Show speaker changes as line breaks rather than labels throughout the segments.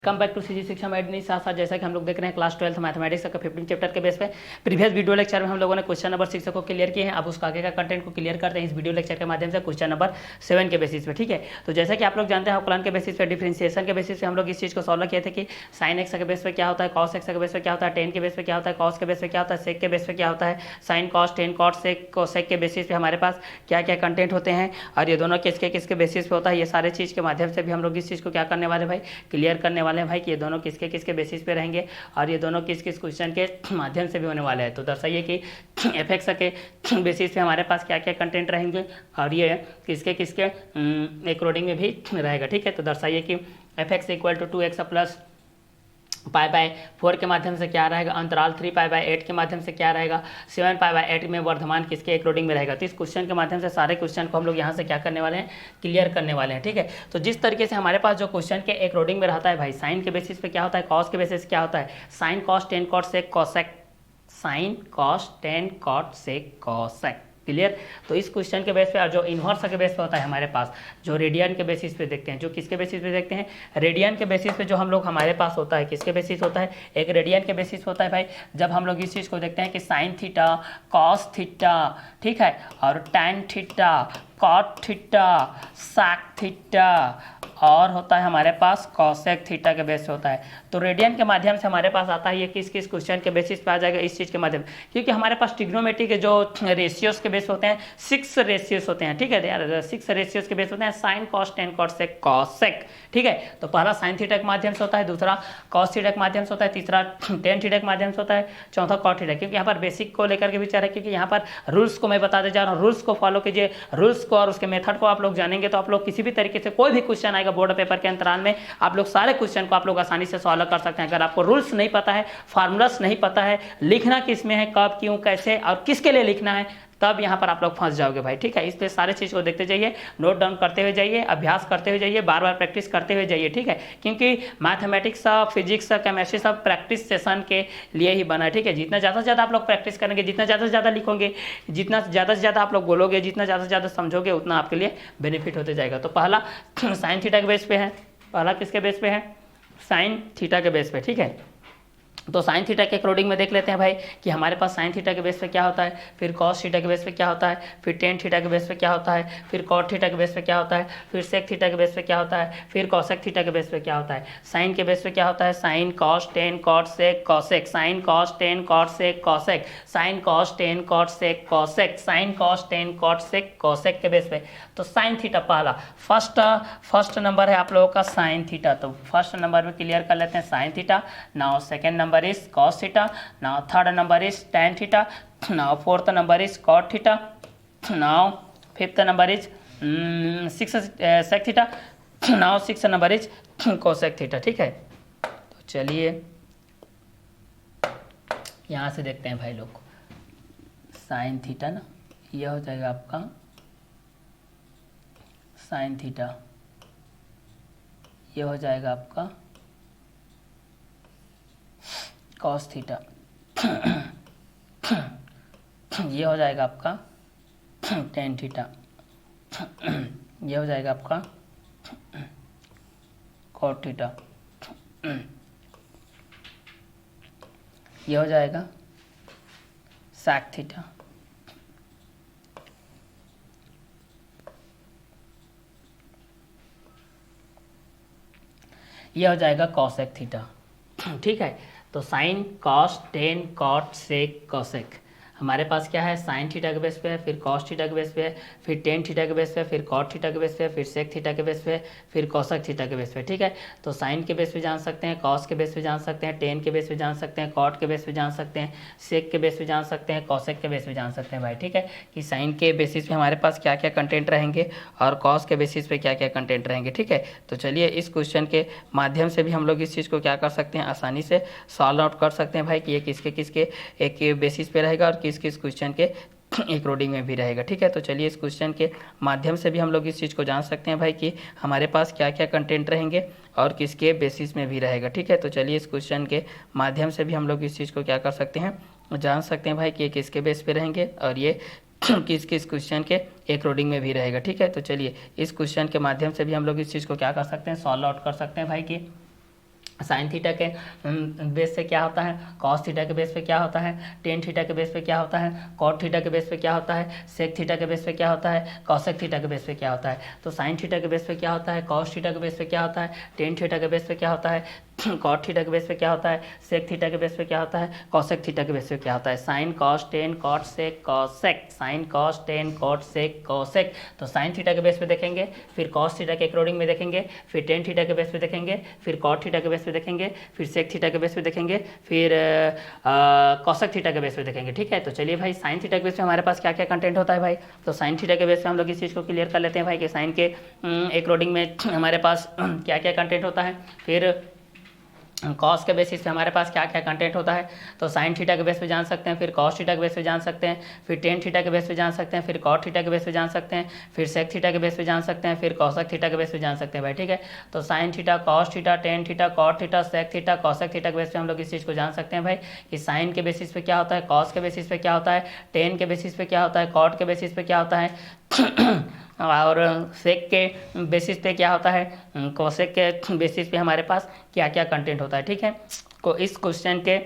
Come back to CG शिक्षा में साथ साथ जैसा कि हम लोग देख रहे हैं क्लास 12 मैथमेटिक्स का 15 चैप्टर के बेस पे प्रीवियस वीडियो लेक्चर में हम लोगों ने क्वेश्चन नंबर 6 को क्लियर किए हैं। अब उसका आगे का कंटेंट को क्लियर करते हैं इस वीडियो लेक्चर के माध्यम से क्वेश्चन नंबर 7 के बेसिस पे। ठीक है, तो जैसा कि आप लोग जानते हैं अवकलन के बेसिस पे, डिफरेंशिएशन के बेसिस पे हम लोग इस चीज़ को सॉल्व किए थे कि साइन एक्स के बेस पे क्या होता है, कॉस एक्स के बेस पे क्या होता है, टेन के बेस पे क्या होता है, कॉस के बेस पे क्या होता है, सेक के बेस पे क्या होता है, sine cos tan cot sec cosec के बेसिस पे हमारे पास क्या क्या कंटेंट होते हैं और ये दोनों किसके किसके बेसिस पे होता है। ये सारे चीज़ के माध्यम से भी हम लोग इस चीज़ को क्या करने वाले भाई, क्लियर करने वाले हैं भाई कि ये दोनों किसके किसके बेसिस पे रहेंगे और ये दोनों किस किस क्वेश्चन के माध्यम से भी होने वाले हैं। तो दर्शाइए कि एफ एक्स के बेसिस पे हमारे पास क्या क्या कंटेंट रहेंगे और ये किसके किसके अकॉर्डिंग में भी रहेगा। ठीक है, तो दर्शाइए कि f x equal to 2x plus pi by 4 के माध्यम से क्या रहेगा, अंतराल 3 पाई बाय 8 के माध्यम से क्या रहेगा, 7 पाई बाय 8 में वर्धमान किसके अकॉर्डिंग में रहेगा। तो इस क्वेश्चन के माध्यम से सारे क्वेश्चन को हम लोग यहाँ से क्या करने वाले हैं, क्लियर करने वाले हैं। ठीक है, तो जिस तरीके से हमारे पास जो क्वेश्चन के अकॉर्डिंग में रहता है भाई, साइन के बेसिस पे क्या होता है, कॉस के बेसिस क्या होता है, sine cos tan cot sec cosec, sine cos tan cot sec cosec. Clear, तो इस क्वेश्चन के बेस पे और जो इन्वर्स के बेस पे होता है हमारे पास, जो रेडियन के बेसिस पे देखते हैं, जो किसके बेसिस पे देखते हैं, रेडियन के बेसिस पे जो हम लोग हमारे पास होता है, किसके बेसिस होता है, एक रेडियन के बेसिस होता है भाई। जब हम लोग इस चीज़ को देखते हैं कि साइन थीटा कॉस थीटा, ठीक है, और tan theta cot theta sec theta और होता है हमारे पास कॉसेक थीटा के बेस पे होता है। तो रेडियन के माध्यम से हमारे पास आता है ये किस किस क्वेश्चन के बेसिस पे आ जाएगा, इस चीज़ के माध्यम, क्योंकि हमारे पास ट्रिग्नोमेट्री के जो रेशियोज के बेस होते हैं 6 रेशियोज होते हैं। ठीक है यार, 6 रेशियोज के बेस होते हैं, sine cos tan cot sec cosec. ठीक है, तो पहला साइन थीटा के माध्यम से होता है, दूसरा कॉस थीटा के माध्यम से होता है, तीसरा टेन थीटा के माध्यम से होता है, चौथा कॉट थीटा। क्योंकि यहाँ पर बेसिक को लेकर के विचार है, क्योंकि यहाँ पर रूल्स को मैं बताते जा रहा हूँ, रूल्स को फॉलो कीजिए, रूल्स को और उसके मेथड को आप लोग जानेंगे तो आप लोग किसी भी तरीके से कोई भी क्वेश्चन आएगा बोर्ड पेपर के अंतराल में, आप लोग सारे क्वेश्चन को आप लोग आसानी से सॉल्व कर सकते हैं। अगर आपको रूल्स नहीं पता है, फार्मूलास नहीं पता है, लिखना किस में है, कब क्यों कैसे और किसके लिए लिखना है, तब यहाँ पर आप लोग फंस जाओगे भाई। ठीक है, इसलिए सारे चीज़ को देखते जाइए, नोट डाउन करते हुए जाइए, अभ्यास करते हुए जाइए, बार बार प्रैक्टिस करते हुए जाइए। ठीक है, क्योंकि मैथमेटिक्स फिजिक्स केमिस्ट्री सब प्रैक्टिस सेशन के लिए ही बना है। ठीक है, जितना ज़्यादा से ज़्यादा आप लोग प्रैक्टिस करेंगे, जितना ज़्यादा से ज़्यादा लिखोगे, जितना ज़्यादा से ज़्यादा आप लोग बोलोगे, जितना ज़्यादा से ज़्यादा समझोगे, उतना आपके लिए बेनिफिट होते जाएगा। तो पहला साइन थीटा के बेस पे है, पहला किसके बेस पे है, साइन थीटा के बेस पे। ठीक है, तो साइन थीटा के अकॉर्डिंग में देख लेते हैं भाई कि हमारे पास साइन थीटा के बेस पे क्या होता है, फिर कॉस थीटा के बेस पे क्या होता है, फिर टेन थीटा के बेस पे क्या होता है, फिर कॉट थीटा के बेस पे क्या होता है, फिर सेक थीटा के बेस पे क्या होता है, फिर कॉसेक थीटा के बेस पे क्या होता है। साइन के बेस पे क्या होता है, sine cos tan cot sec cosec, sine cos tan cot sec cosec, sine cos tan cot sec cosec, sine cos tan cot sec cosec के बेस पे। तो साइन थीटा पहला फर्स्ट नंबर है आप लोगों का साइन थीटा, तो first number में क्लियर कर लेते हैं sine theta. Now second number is cos theta, now third number is tan theta, now fourth number is cot theta, now fifth number is sec theta, now sixth number is cosec theta। ठीक है, तो चलिए यहाँ से देखते हैं भाई लोग, साइन थीटा ना यह हो जाएगा आपका साइन थीटा, ये हो जाएगा आपका कॉस थीटा, ये हो जाएगा आपका टेन थीटा, ये हो जाएगा आपका कॉट थीटा, ये हो जाएगा सैक थीटा, ये हो जाएगा कॉसेक थीटा। ठीक है, तो sine cos tan cot sec cosec हमारे पास क्या है, साइन थीटा के बेस पे है, फिर कॉस थीटा के बेस पे है, फिर टेन थीटा के बेस पे, फिर कॉट थीटा के बेस पे, फिर सेक थीटा के बेस पे, फिर कॉसेक थीटा के बेस पे। ठीक है, तो साइन के बेस पे जान सकते हैं, कॉस के बेस पे जान सकते हैं, टेन के बेस पे जान सकते हैं, कॉट के बेस पे जान सकते हैं, सेक के बेस पे जान सकते हैं, कॉसेक के बेस पे जान सकते हैं भाई। ठीक है, कि साइन के बेसिस पे हमारे पास क्या क्या कंटेंट रहेंगे और कॉस के बेसिस पे क्या क्या कंटेंट रहेंगे। ठीक है, तो चलिए इस क्वेश्चन के माध्यम से भी हम लोग इस चीज़ को क्या कर सकते हैं, आसानी से सॉल्व आउट कर सकते हैं भाई कि ये किसके किसके एक बेसिस पे रहेगा और किस किस क्वेश्चन के अकॉर्डिंग में भी रहेगा। ठीक है, तो चलिए इस क्वेश्चन के माध्यम से भी हम लोग इस चीज़ को जान सकते हैं भाई कि हमारे पास क्या क्या कंटेंट रहेंगे और किसके बेसिस में भी रहेगा। ठीक है, तो चलिए इस क्वेश्चन के माध्यम से भी हम लोग इस चीज़ को क्या कर सकते हैं, जान सकते हैं भाई कि ये किसके बेस पे रहेंगे और ये किस किस क्वेश्चन के अकॉर्डिंग में भी रहेगा। ठीक है, तो चलिए इस क्वेश्चन के माध्यम से भी हम लोग इस चीज़ को क्या कर सकते हैं, सॉल्व आउट कर सकते हैं भाई कि साइन थीटा के बेस पे क्या होता है, कॉस थीटा के बेस पे क्या होता है, टेन थीटा के बेस पे क्या होता है, कॉट थीटा के बेस पे क्या होता है, सेक थीटा के बेस पे क्या होता है, कॉसेक थीटा के बेस पे क्या होता है। तो साइन थीटा के बेस पे क्या होता है, कॉस थीटा के बेस पे क्या होता है, टेन थीटा के बेस पे क्या होता है, कॉट थीटा के बेस पे क्या होता है, सेक थीटा के बेस पे क्या होता है, कॉसेक थीटा के बेस पे क्या होता है। Sine cos tan cot sec cosec, sine cos tan cot sec cosec. तो साइन थीटा के बेस पे देखेंगे, फिर कॉस थीटा के अकॉर्डिंग में देखेंगे, फिर टेन थीटा के बेस पे देखेंगे, फिर कॉट थीटा के बेस पे देखेंगे, फिर सेक थीटा के बेस पे देखेंगे, फिर कॉसेक थीटा के बेस पे देखेंगे। ठीक है, तो चलिए भाई साइन थीटा के बेस पे हमारे पास क्या क्या कंटेंट होता है भाई। तो साइन थीटा के बेस पे हम लोग इस चीज़ को क्लियर कर लेते हैं भाई कि साइन के अकॉर्डिंग में हमारे पास क्या क्या कंटेंट होता है। फिर कॉस के बेसिस पे हमारे पास क्या क्या कंटेंट होता है। तो साइन थीटा के बेस पे जान सकते हैं, फिर कॉस थीटा के बेस पे जान सकते हैं, फिर टेन थीटा के बेस पे जान सकते हैं, फिर कॉट थीटा के बेस पे जान सकते हैं, फिर सेक थीटा के बेस पे जान सकते हैं, फिर कॉसेक थीटा के बेस पे जान सकते हैं भाई। ठीक है, तो sine theta cos theta tan theta cot theta sec theta cosec theta के बेस पे हम लोग इस चीज़ को जान सकते हैं भाई कि साइन के बेसिस पे क्या होता है, कॉस के बेसिस पे क्या होता है, टेन के बेसिस पे क्या होता है, कॉट के बेसिस पे क्या होता है और सेक के बेसिस पे क्या होता है, कोसेक के बेसिस पे हमारे पास क्या क्या कंटेंट होता है। ठीक है, को इस क्वेश्चन के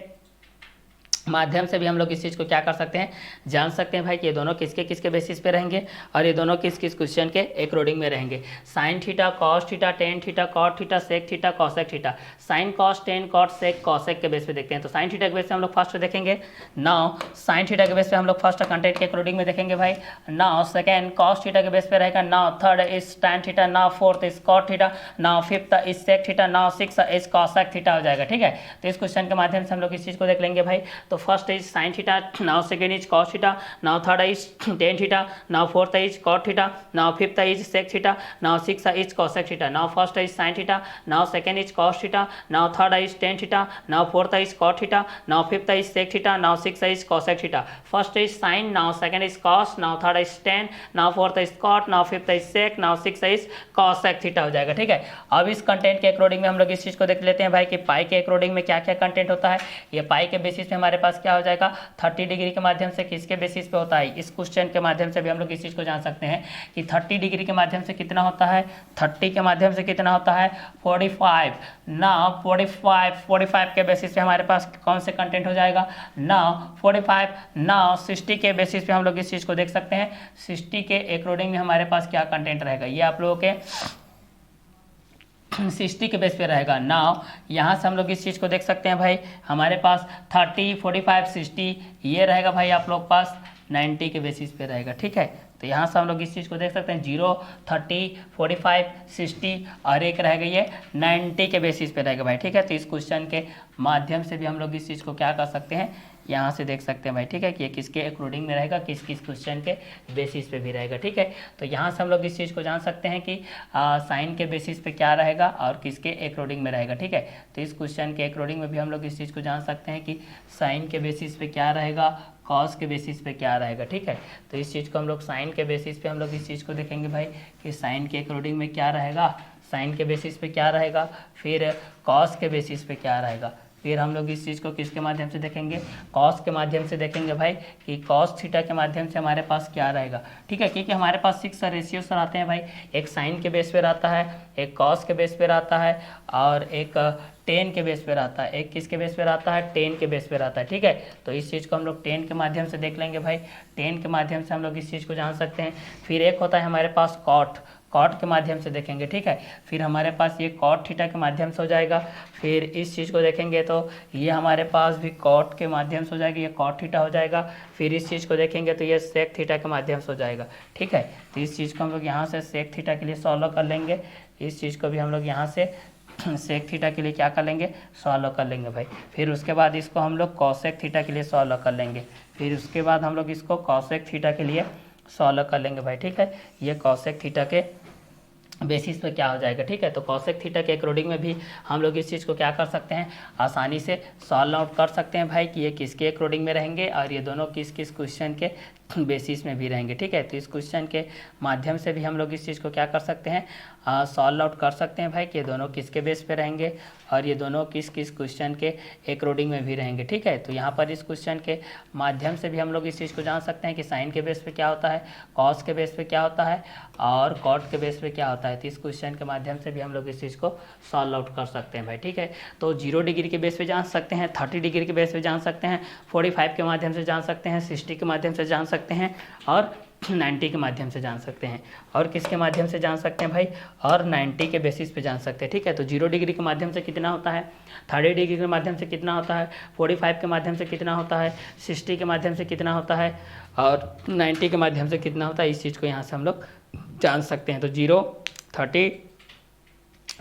माध्यम से भी हम लोग इस चीज़ को क्या कर सकते हैं, जान सकते हैं भाई कि ये दोनों किसके किसके बेसिस पे रहेंगे और ये दोनों किस किस क्वेश्चन के अकॉर्डिंग में रहेंगे। Sine theta cos theta tan theta cot theta sec theta cosec theta. Sine cos tan cot sec cosec के बेस पे देखते हैं। तो साइन थीटा के बेस पे हम लोग फर्स्ट देखेंगे। नाउ साइन थीटा के बेस पे हम लोग फर्स्ट कंटेंट के अकॉर्डिंग में देखेंगे भाई। नाउ सेकेंड कॉस थीटा के बेस पे रहेगा। Now third is tan theta, now fourth is cot theta, now fifth is sec theta, now six is cosec theta हो जाएगा। ठीक है, तो इस क्वेश्चन के माध्यम से हम लोग इस चीज़ को देख लेंगे भाई। तो first is sine theta, now second is cos theta, now third is tan theta, now fourth is cot theta, now fifth is sec theta, now six is cosec theta. Now first is sine theta, now second is cos theta, now third is tan theta, now fourth is cot theta, now fifth is sec theta, now six is cosec theta. First is sine, now second is cos, now third is tan, now fourth is cot, now fifth is sec, now six is cosec theta हो जाएगा। ठीक है, अब इस content के according में हम लोग इस चीज को देख लेते हैं भाई कि पाई के अकॉर्डिंग में क्या क्या कंटेंट होता है। ये पाई के बेसिस पे हमारे पास क्या हो जाएगा, 30 डिग्री के माध्यम से किसके बेसिस पे होता है। इस क्वेश्चन के माध्यम से भी हम लोग इस चीज को जान सकते हैं कि 30 डिग्री के माध्यम से कितना होता है, 30 के माध्यम से कितना होता है 45। ना 45 के बेसिस पे हमारे पास कौन से कंटेंट हो जाएगा, ना 45 ना 60 के बेसिस पे हम लोग इस चीज को देख सकते हैं। 60 के अकॉर्डिंग में हमारे पास क्या कंटेंट रहेगा, ये आप लोगों के 60 के बेस पे रहेगा। नाउ यहाँ से हम लोग इस चीज़ को देख सकते हैं भाई, हमारे पास 30 45 60 ये रहेगा भाई आप लोग पास 90 के बेसिस पे रहेगा। ठीक है, तो यहाँ से हम लोग इस चीज़ को देख सकते हैं 0 30 45 60 और एक रहेगा ये 90 के बेसिस पे रहेगा भाई। ठीक है, तो इस क्वेश्चन के माध्यम से भी हम लोग इस चीज़ को क्या कर सकते हैं, यहाँ से देख सकते हैं भाई। ठीक है, कि ये किसके अकॉर्डिंग में रहेगा, किस किस क्वेश्चन के बेसिस पे भी रहेगा। ठीक है, तो यहाँ से हम लोग इस चीज़ को जान सकते हैं कि साइन के बेसिस पे क्या रहेगा और किसके अकॉर्डिंग में रहेगा। ठीक है, तो इस क्वेश्चन के अकॉर्डिंग में भी हम लोग इस चीज़ को जान सकते हैं कि साइन के बेसिस पे क्या रहेगा, कॉस के बेसिस पे क्या रहेगा। ठीक है, तो इस चीज़ को हम लोग साइन के बेसिस पे हम लोग इस चीज़ को देखेंगे भाई कि साइन के अकॉर्डिंग में क्या रहेगा, साइन के बेसिस पे क्या रहेगा, फिर कॉस के बेसिस पे क्या रहेगा। फिर हम लोग इस चीज़ को किसके माध्यम से देखेंगे, कॉस के माध्यम से देखेंगे भाई कि कॉस थीटा के माध्यम से हमारे पास क्या रहेगा। ठीक है, क्योंकि हमारे पास 6 रेशियो सर आते हैं भाई, एक साइन के बेस पे रहता है, एक कॉस के बेस पे रहता है और एक टेन के बेस पे रहता है। एक किसके बेस पे रहता है, टेन के बेस पे रहता है। ठीक है, तो इस चीज़ को हम लोग टेन के माध्यम से देख लेंगे भाई, टेन के माध्यम से हम लोग इस चीज़ को जान सकते हैं। फिर एक होता है हमारे पास कॉट, कॉट के माध्यम से देखेंगे। ठीक है, फिर हमारे पास ये कॉट थीटा के माध्यम से हो जाएगा। फिर इस चीज़ को देखेंगे तो ये हमारे पास भी कॉट के माध्यम से हो जाएगा, ये कॉट थीटा हो जाएगा। फिर इस चीज़ को देखेंगे तो ये सेक थीटा के माध्यम से हो जाएगा। ठीक है, तो इस चीज़ को हम लोग यहाँ से सेक थीटा के लिए सॉल्व कर लेंगे, इस चीज़ को भी हम लोग यहाँ से सेक थीटा के लिए क्या कर लेंगे, सॉल्व कर लेंगे भाई। फिर उसके बाद इसको हम लोग कॉसेक थीटा के लिए सॉल्व कर लेंगे, फिर उसके बाद हम लोग इसको कॉसेक थीटा के लिए सॉल्व कर लेंगे भाई। ठीक है, ये कॉसेक थीटा के बेसिस पे क्या हो जाएगा। ठीक है, तो कॉसेक थीटा के अकॉर्डिंग में भी हम लोग इस चीज़ को क्या कर सकते हैं, आसानी से सॉल्व आउट कर सकते हैं भाई कि ये किसके अकॉर्डिंग में रहेंगे और ये दोनों किस किस क्वेश्चन के बेसिस में भी रहेंगे। ठीक है, तो इस क्वेश्चन के माध्यम से भी हम लोग इस चीज़ को क्या कर सकते हैं, सॉल्व आउट कर सकते हैं भाई कि ये दोनों किसके बेस पे रहेंगे और ये दोनों किस किस क्वेश्चन के अकॉर्डिंग में भी रहेंगे। ठीक है, तो यहाँ पर इस क्वेश्चन के माध्यम से भी हम लोग इस चीज़ को जान सकते हैं कि साइन के बेस पे क्या होता है, कॉस के बेस पे क्या होता है और कॉट के बेस पे क्या होता है। तो इस क्वेश्चन के माध्यम से भी हम लोग इस चीज़ को सॉल्व आउट कर सकते हैं भाई। ठीक है, तो 0 डिग्री के बेस पे जान सकते हैं, 30 डिग्री के बेस पे जान सकते हैं, 45 के माध्यम से जान सकते हैं, 60 के माध्यम से जान सकते हैं और 90 के माध्यम से जान सकते हैं। और किसके माध्यम से जान सकते हैं भाई, और 90 के बेसिस पे जान सकते हैं। ठीक है, तो 0 डिग्री के माध्यम से कितना होता है, 30 डिग्री के माध्यम से कितना होता है, 45 के माध्यम से कितना होता है, 60 के माध्यम से कितना होता है और 90 के माध्यम से कितना होता है। इस चीज़ को यहाँ से हम लोग जान सकते हैं। तो 0, 30,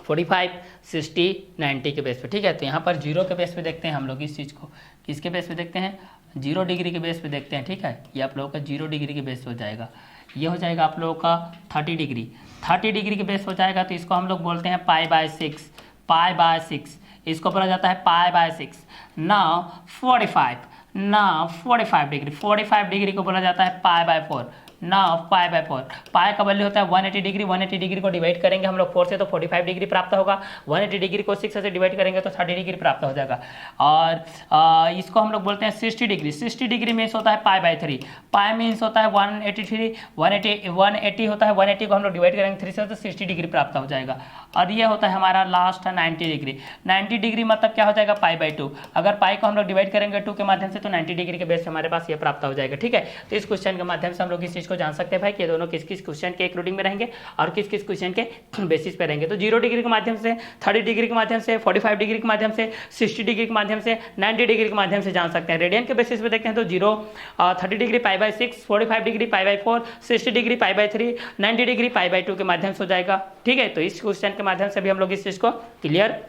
45, 60, 90 के बेस पे। ठीक है, तो यहाँ पर 0 के बेस पे देखते हैं हम लोग इस चीज़ को, किसके बेस पे देखते हैं, 0 डिग्री के बेस पे देखते हैं। ठीक है, ये आप लोगों का 0 डिग्री के बेस पे हो जाएगा। ये हो जाएगा आप लोगों का 30 डिग्री, 30 डिग्री के बेस हो जाएगा। तो इसको हम लोग बोलते हैं π/6, π/6, इसको बोला जाता है π/6। नाउ 45 डिग्री, 45 डिग्री को बोला जाता है π/4। नाउ π/4, पाई का वैल्यू होता है 180 डिग्री। 180 डिग्री को डिवाइड करेंगे हम लोग 4 से तो 45 डिग्री प्राप्त होगा। 180 डिग्री को 6 से डिवाइड करेंगे तो 30 डिग्री प्राप्त हो जाएगा। और इसको हम लोग बोलते हैं 60 डिग्री। 60 डिग्री मीन्स होता है π/3, पाई मीन्स होता है 183, 180 होता है। 180 को हम लोग डिवाइड करेंगे 3 से तो 60 डिग्री प्राप्त हो जाएगा। और ये होता है हमारा लास्ट 90 डिग्री। 90 डिग्री मतलब क्या हो जाएगा, π/2। अगर पाई को हम लोग डिवाइड करेंगे 2 के माध्यम से तो 90 डिग्री के बेस हमारे पास ये प्राप्त हो जाएगा। ठीक है, तो इस क्वेश्चन के माध्यम से हम लोग इस चीज़ को जान सकते हैं भाई कि ये दोनों किस किस क्वेश्चन के अकॉर्डिंग में रहेंगे और किस किस क्वेश्चन के बेसिस पे रहेंगे। तो 0 डिग्री के माध्यम से, 30 डिग्री के माध्यम से, 45 डिग्री के माध्यम से, 60 डिग्री के माध्यम से, 90 डिग्री के माध्यम से जान सकते हैं। रेडियन के बेसिस पे देखते हैं तो 0, 30 डिग्री π/6, 45 डिग्री π/4, 60 डिग्री π/3, 90 डिग्री π/2 के माध्यम से हो जाएगा। ठीक है, तो इस क्वेश्चन के माध्यम से भी हम लोग इस चीज़ को क्लियर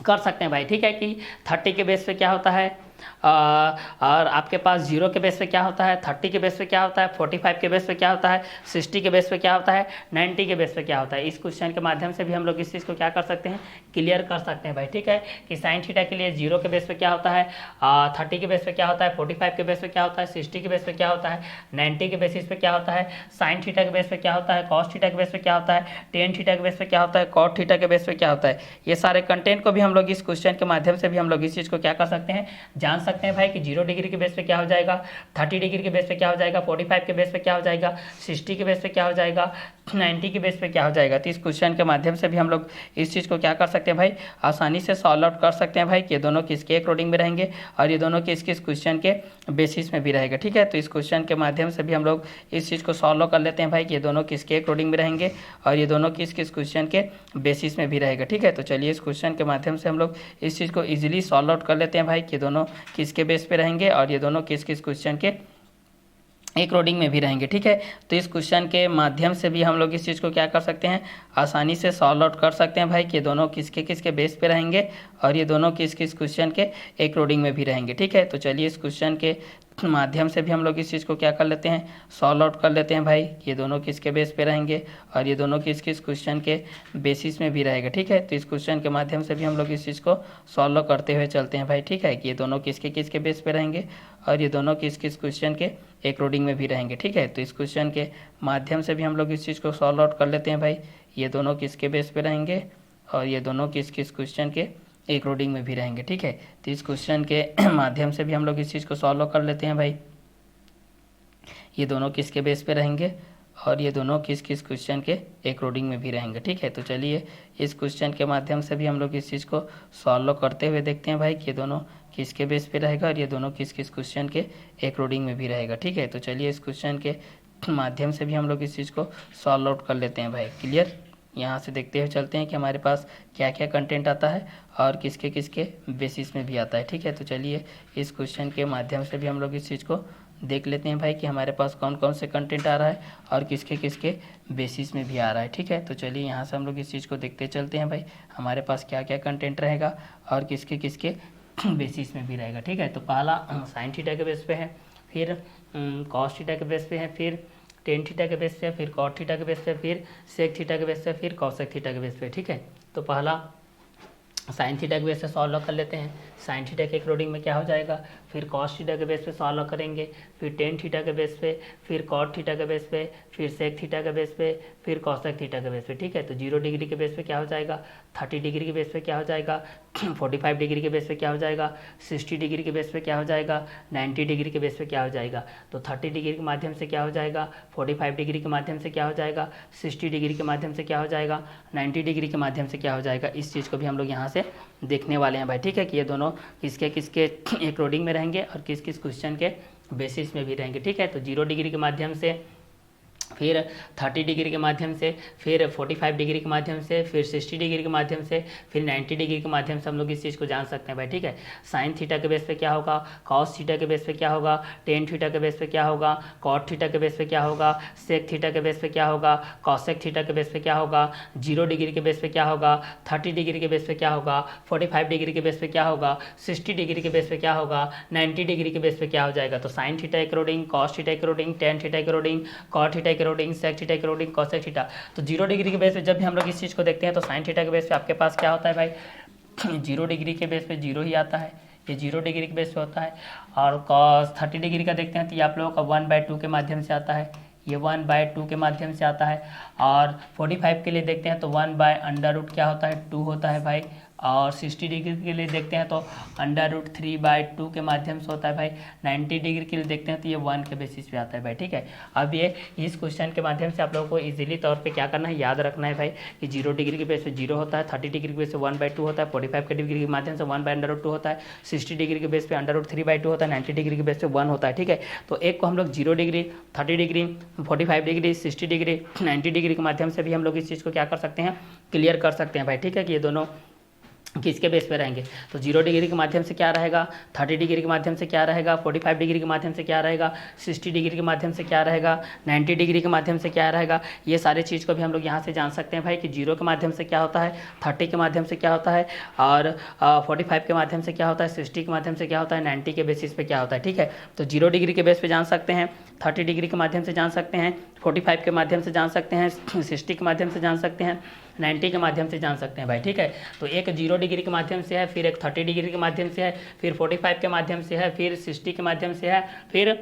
कर सकते हैं भाई। ठीक है, कि 30 के बेस पे क्या होता है और आपके पास 0 के बेस पे क्या होता है, 30 के बेस पे क्या होता है, 45 के बेस पे क्या होता है, 60 के बेस पे क्या होता है, 90 के बेस पे क्या होता है। इस क्वेश्चन के माध्यम से भी हम लोग इस चीज़ को क्या कर सकते हैं, क्लियर कर सकते हैं भाई। ठीक है, कि साइन थीटा के लिए 0 के बेस पे क्या होता है, 30 के बेस पे क्या होता है, 45 के बेस पे क्या होता है, 60 के बेस पे क्या होता है, 90 के बेसिस पे क्या होता है, साइन थीटा के बेस पे क्या होता है, कॉस थीटा के बेस पे क्या होता है, टेन थीटा के बेस पे क्या होता है, कॉट थीटा के बेस पे क्या होता है। ये सारे कंटेंट को भी हम लोग इस क्वेश्चन के माध्यम से भी हम लोग इस चीज़ को क्या कर सकते हैं, जान सकते हैं भाई कि 0 डिग्री के बेस पे क्या हो जाएगा, 30 डिग्री के बेस पे क्या हो जाएगा, 45 के बेस पे क्या हो जाएगा, 60 के बेस पे क्या हो जाएगा, 90 के बेस पे क्या हो जाएगा। तो इस क्वेश्चन के माध्यम से भी हम लोग इस चीज़ को क्या कर सकते हैं भाई, आसानी से सॉल्व आउट कर सकते हैं भाई कि ये दोनों किसके अकॉर्डिंग में रहेंगे और ये दोनों किस किस क्वेश्चन के बेसिस में भी रहेगा। ठीक है, तो इस क्वेश्चन के माध्यम से भी हम लोग इस चीज़ को सॉल्व कर लेते हैं भाई कि ये दोनों किसके अकॉर्डिंग में रहेंगे और ये दोनों किस किस क्वेश्चन के बेसिस में भी रहेगा। ठीक है, तो चलिए इस क्वेश्चन के माध्यम से हम लोग इस चीज़ को ईजिली सॉल्व आउट कर लेते हैं भाई कि दोनों किसके बेस पे रहेंगे और ये दोनों किस किस क्वेश्चन के अकॉर्डिंग में भी रहेंगे। ठीक है, तो इस क्वेश्चन के माध्यम से भी हम लोग इस चीज़ को क्या कर सकते हैं, आसानी से सॉल्व आउट कर सकते हैं भाई कि दोनों किसके किसके बेस पे रहेंगे और ये दोनों किस किस क्वेश्चन के अकॉर्डिंग में भी रहेंगे। ठीक है, तो चलिए इस क्वेश्चन के माध्यम से भी हम लोग इस चीज़ को क्या कर लेते हैं, सॉल्व आउट कर लेते हैं भाई ये दोनों किसके बेस पे रहेंगे और ये दोनों किस किस क्वेश्चन के बेसिस में भी रहेगा। ठीक है, तो इस क्वेश्चन के माध्यम से भी हम लोग इस चीज़ को सॉल्व करते हुए चलते हैं भाई। ठीक है, कि ये दोनों किसके किसके बेस पे रहेंगे और ये दोनों किस किस क्वेश्चन के अकॉर्डिंग में भी रहेंगे। ठीक है, तो इस क्वेश्चन के माध्यम से भी हम लोग इस चीज़ को सॉल्व आउट कर लेते हैं भाई ये दोनों किसके बेस पे रहेंगे और ये दोनों किस किस क्वेश्चन के अकॉर्डिंग में भी रहेंगे। ठीक है, तो इस क्वेश्चन के माध्यम से भी हम लोग इस चीज़ को सॉल्व कर लेते हैं भाई ये दोनों किसके बेस पे रहेंगे और ये दोनों किस किस क्वेश्चन के अकॉर्डिंग में भी रहेंगे। ठीक है, तो चलिए इस क्वेश्चन के माध्यम से भी हम लोग इस चीज़ को सॉल्व करते हुए देखते हैं भाई कि ये दोनों किसके बेस पे रहेगा और ये दोनों किस किस क्वेश्चन के अकॉर्डिंग में भी रहेगा। ठीक है, तो चलिए इस क्वेश्चन के माध्यम से भी हम लोग इस चीज़ को सॉल्व आउट कर लेते हैं भाई। क्लियर, यहाँ से देखते हुए चलते हैं कि हमारे पास क्या क्या कंटेंट आता है और किसके किसके बेसिस में भी आता है। ठीक है, तो चलिए इस क्वेश्चन के माध्यम से भी हम लोग इस चीज़ को देख लेते हैं भाई कि हमारे पास कौन कौन से कंटेंट आ रहा है और किसके किसके बेसिस में भी आ रहा है। ठीक है, तो चलिए यहाँ से हम लोग इस चीज़ को देखते चलते हैं भाई हमारे पास क्या क्या कंटेंट रहेगा और किसके किसके बेसिस में भी रहेगा। ठीक है, तो पहला साइन थीटा के बेस पे है, फिर कॉस थीटा के बेस पे है, फिर टेन थीटा के बेस पे, फिर कॉट थीटा के बेस पे, फिर सेक थीटा के बेस पे, फिर कॉसेक थीटा के बेस पे। ठीक है, तो पहला साइन थीटा के बेस पे सॉल्व कर लेते हैं। साइन थीटा के अकॉर्डिंग में क्या हो जाएगा, फिर कॉस थीटा के बेस पे सॉल्व करेंगे, फिर टेन थीटा के बेस पे, फिर कॉट थीटा के बेस पे, फिर सेक थीटा के बेस पे, फिर कॉसेक थीटा के बेस पे। ठीक है, तो 0 डिग्री के बेस पे क्या हो जाएगा, 30 डिग्री के बेस पे क्या हो जाएगा, 45 डिग्री के बेस पे क्या हो जाएगा, 60 डिग्री के बेस पे क्या हो जाएगा, 90 डिग्री के बेस पे क्या हो जाएगा। तो 30 डिग्री के माध्यम से क्या हो जाएगा, 45 डिग्री के माध्यम से क्या हो जाएगा, 60 डिग्री के माध्यम से क्या हो जाएगा, 90 डिग्री के माध्यम से क्या हो जाएगा। इस चीज़ को भी हम लोग यहाँ से देखने वाले हैं भाई। ठीक है, कि ये दोनों किसके किसके अकॉर्डिंग में रहेंगे और किस किस क्वेश्चन के बेसिस में भी रहेंगे। ठीक है, तो 0 डिग्री के माध्यम से, फिर 30 डिग्री के माध्यम से, फिर 45 डिग्री के माध्यम से, फिर 60 डिग्री के माध्यम से, फिर 90 डिग्री के माध्यम से हम लोग इस चीज़ को जान सकते हैं भाई। ठीक है, साइन थीटा के बेस पे क्या होगा, कॉस थीटा के बेस पे क्या होगा, टेन थीटा के बेस पे क्या होगा, कॉट थीटा के बेस पे क्या होगा, सेक थीटा के बेस पे क्या होगा, कॉसेक थीटा के बेस पे क्या होगा, 0 डिग्री के बेस पे क्या होगा, 30 डिग्री के बेस पे क्या होगा, 45 डिग्री के बेस पे क्या होगा, 60 डिग्री के बेस पे क्या होगा, 90 डिग्री के बेस पे क्या हो जाएगा। तो sine theta according, cos theta according, tan theta according, cot theta according, sec theta according, cosec theta. तो 0 डिग्री के बेस पे जब भी हम लोग इस चीज़ को देखते हैं तो साइन थीटा के बेस पे आपके पास क्या होता है भाई, 0 डिग्री के बेस पे 0 ही आता है, ये 0 डिग्री के बेस पे होता है। और कॉस 30 डिग्री का देखते हैं तो ये आप लोगों का 1/2 के माध्यम से आता है, ये 1/2 के माध्यम से आता है। और 45 के लिए देखते हैं तो 1/√, क्या होता है, 2 होता है भाई। और 60 डिग्री के लिए देखते हैं तो √3/2 के माध्यम से होता है भाई। 90 डिग्री के लिए देखते हैं तो ये 1 के बेसिस पे आता है भाई। ठीक है, अब ये इस क्वेश्चन के माध्यम से आप लोगों को इजीली तौर पे क्या करना है, याद रखना है भाई कि 0 डिग्री के बेस पे 0 होता है, 30 डिग्री के बेस पे 1/2 होता है, 45 के डिग्री के माध्यम से 1/√2 होता है, 60 डिग्री के बेस पे √3/2 होता है, 90 डिग्री के बेस पे 1 होता है। ठीक है, तो एक को हम लोग 0 degree, 30 degree, 45 degree, 60 degree, 90 degree के माध्यम से भी हम लोग इस चीज़ को क्या कर सकते हैं, क्लियर कर सकते हैं भाई। ठीक है, कि ये दोनों किसके बेस पे रहेंगे। तो 0 डिग्री के माध्यम से क्या रहेगा, 30 डिग्री के माध्यम से क्या रहेगा, 45 डिग्री के माध्यम से क्या रहेगा, 60 डिग्री के माध्यम से क्या रहेगा, 90 डिग्री के माध्यम से क्या रहेगा। ये सारे चीज़ को भी हम लोग यहाँ से जान सकते हैं भाई कि 0 के माध्यम से क्या होता है, 30 के माध्यम से क्या होता है, और 45 के माध्यम से क्या होता है, 60 के माध्यम से क्या होता है, 90 के बेसिस पे क्या होता है। ठीक है, तो 0 डिग्री के बेस पे जान सकते हैं, 30 डिग्री के माध्यम से जान सकते हैं, 45 के माध्यम से जान सकते हैं, 60 के माध्यम से जान सकते हैं, 90 के माध्यम से जान सकते हैं भाई। ठीक है, तो एक 0 डिग्री के माध्यम से है, फिर एक 30 डिग्री के माध्यम से है, फिर 45 के माध्यम से है, फिर 60 के माध्यम से है, फिर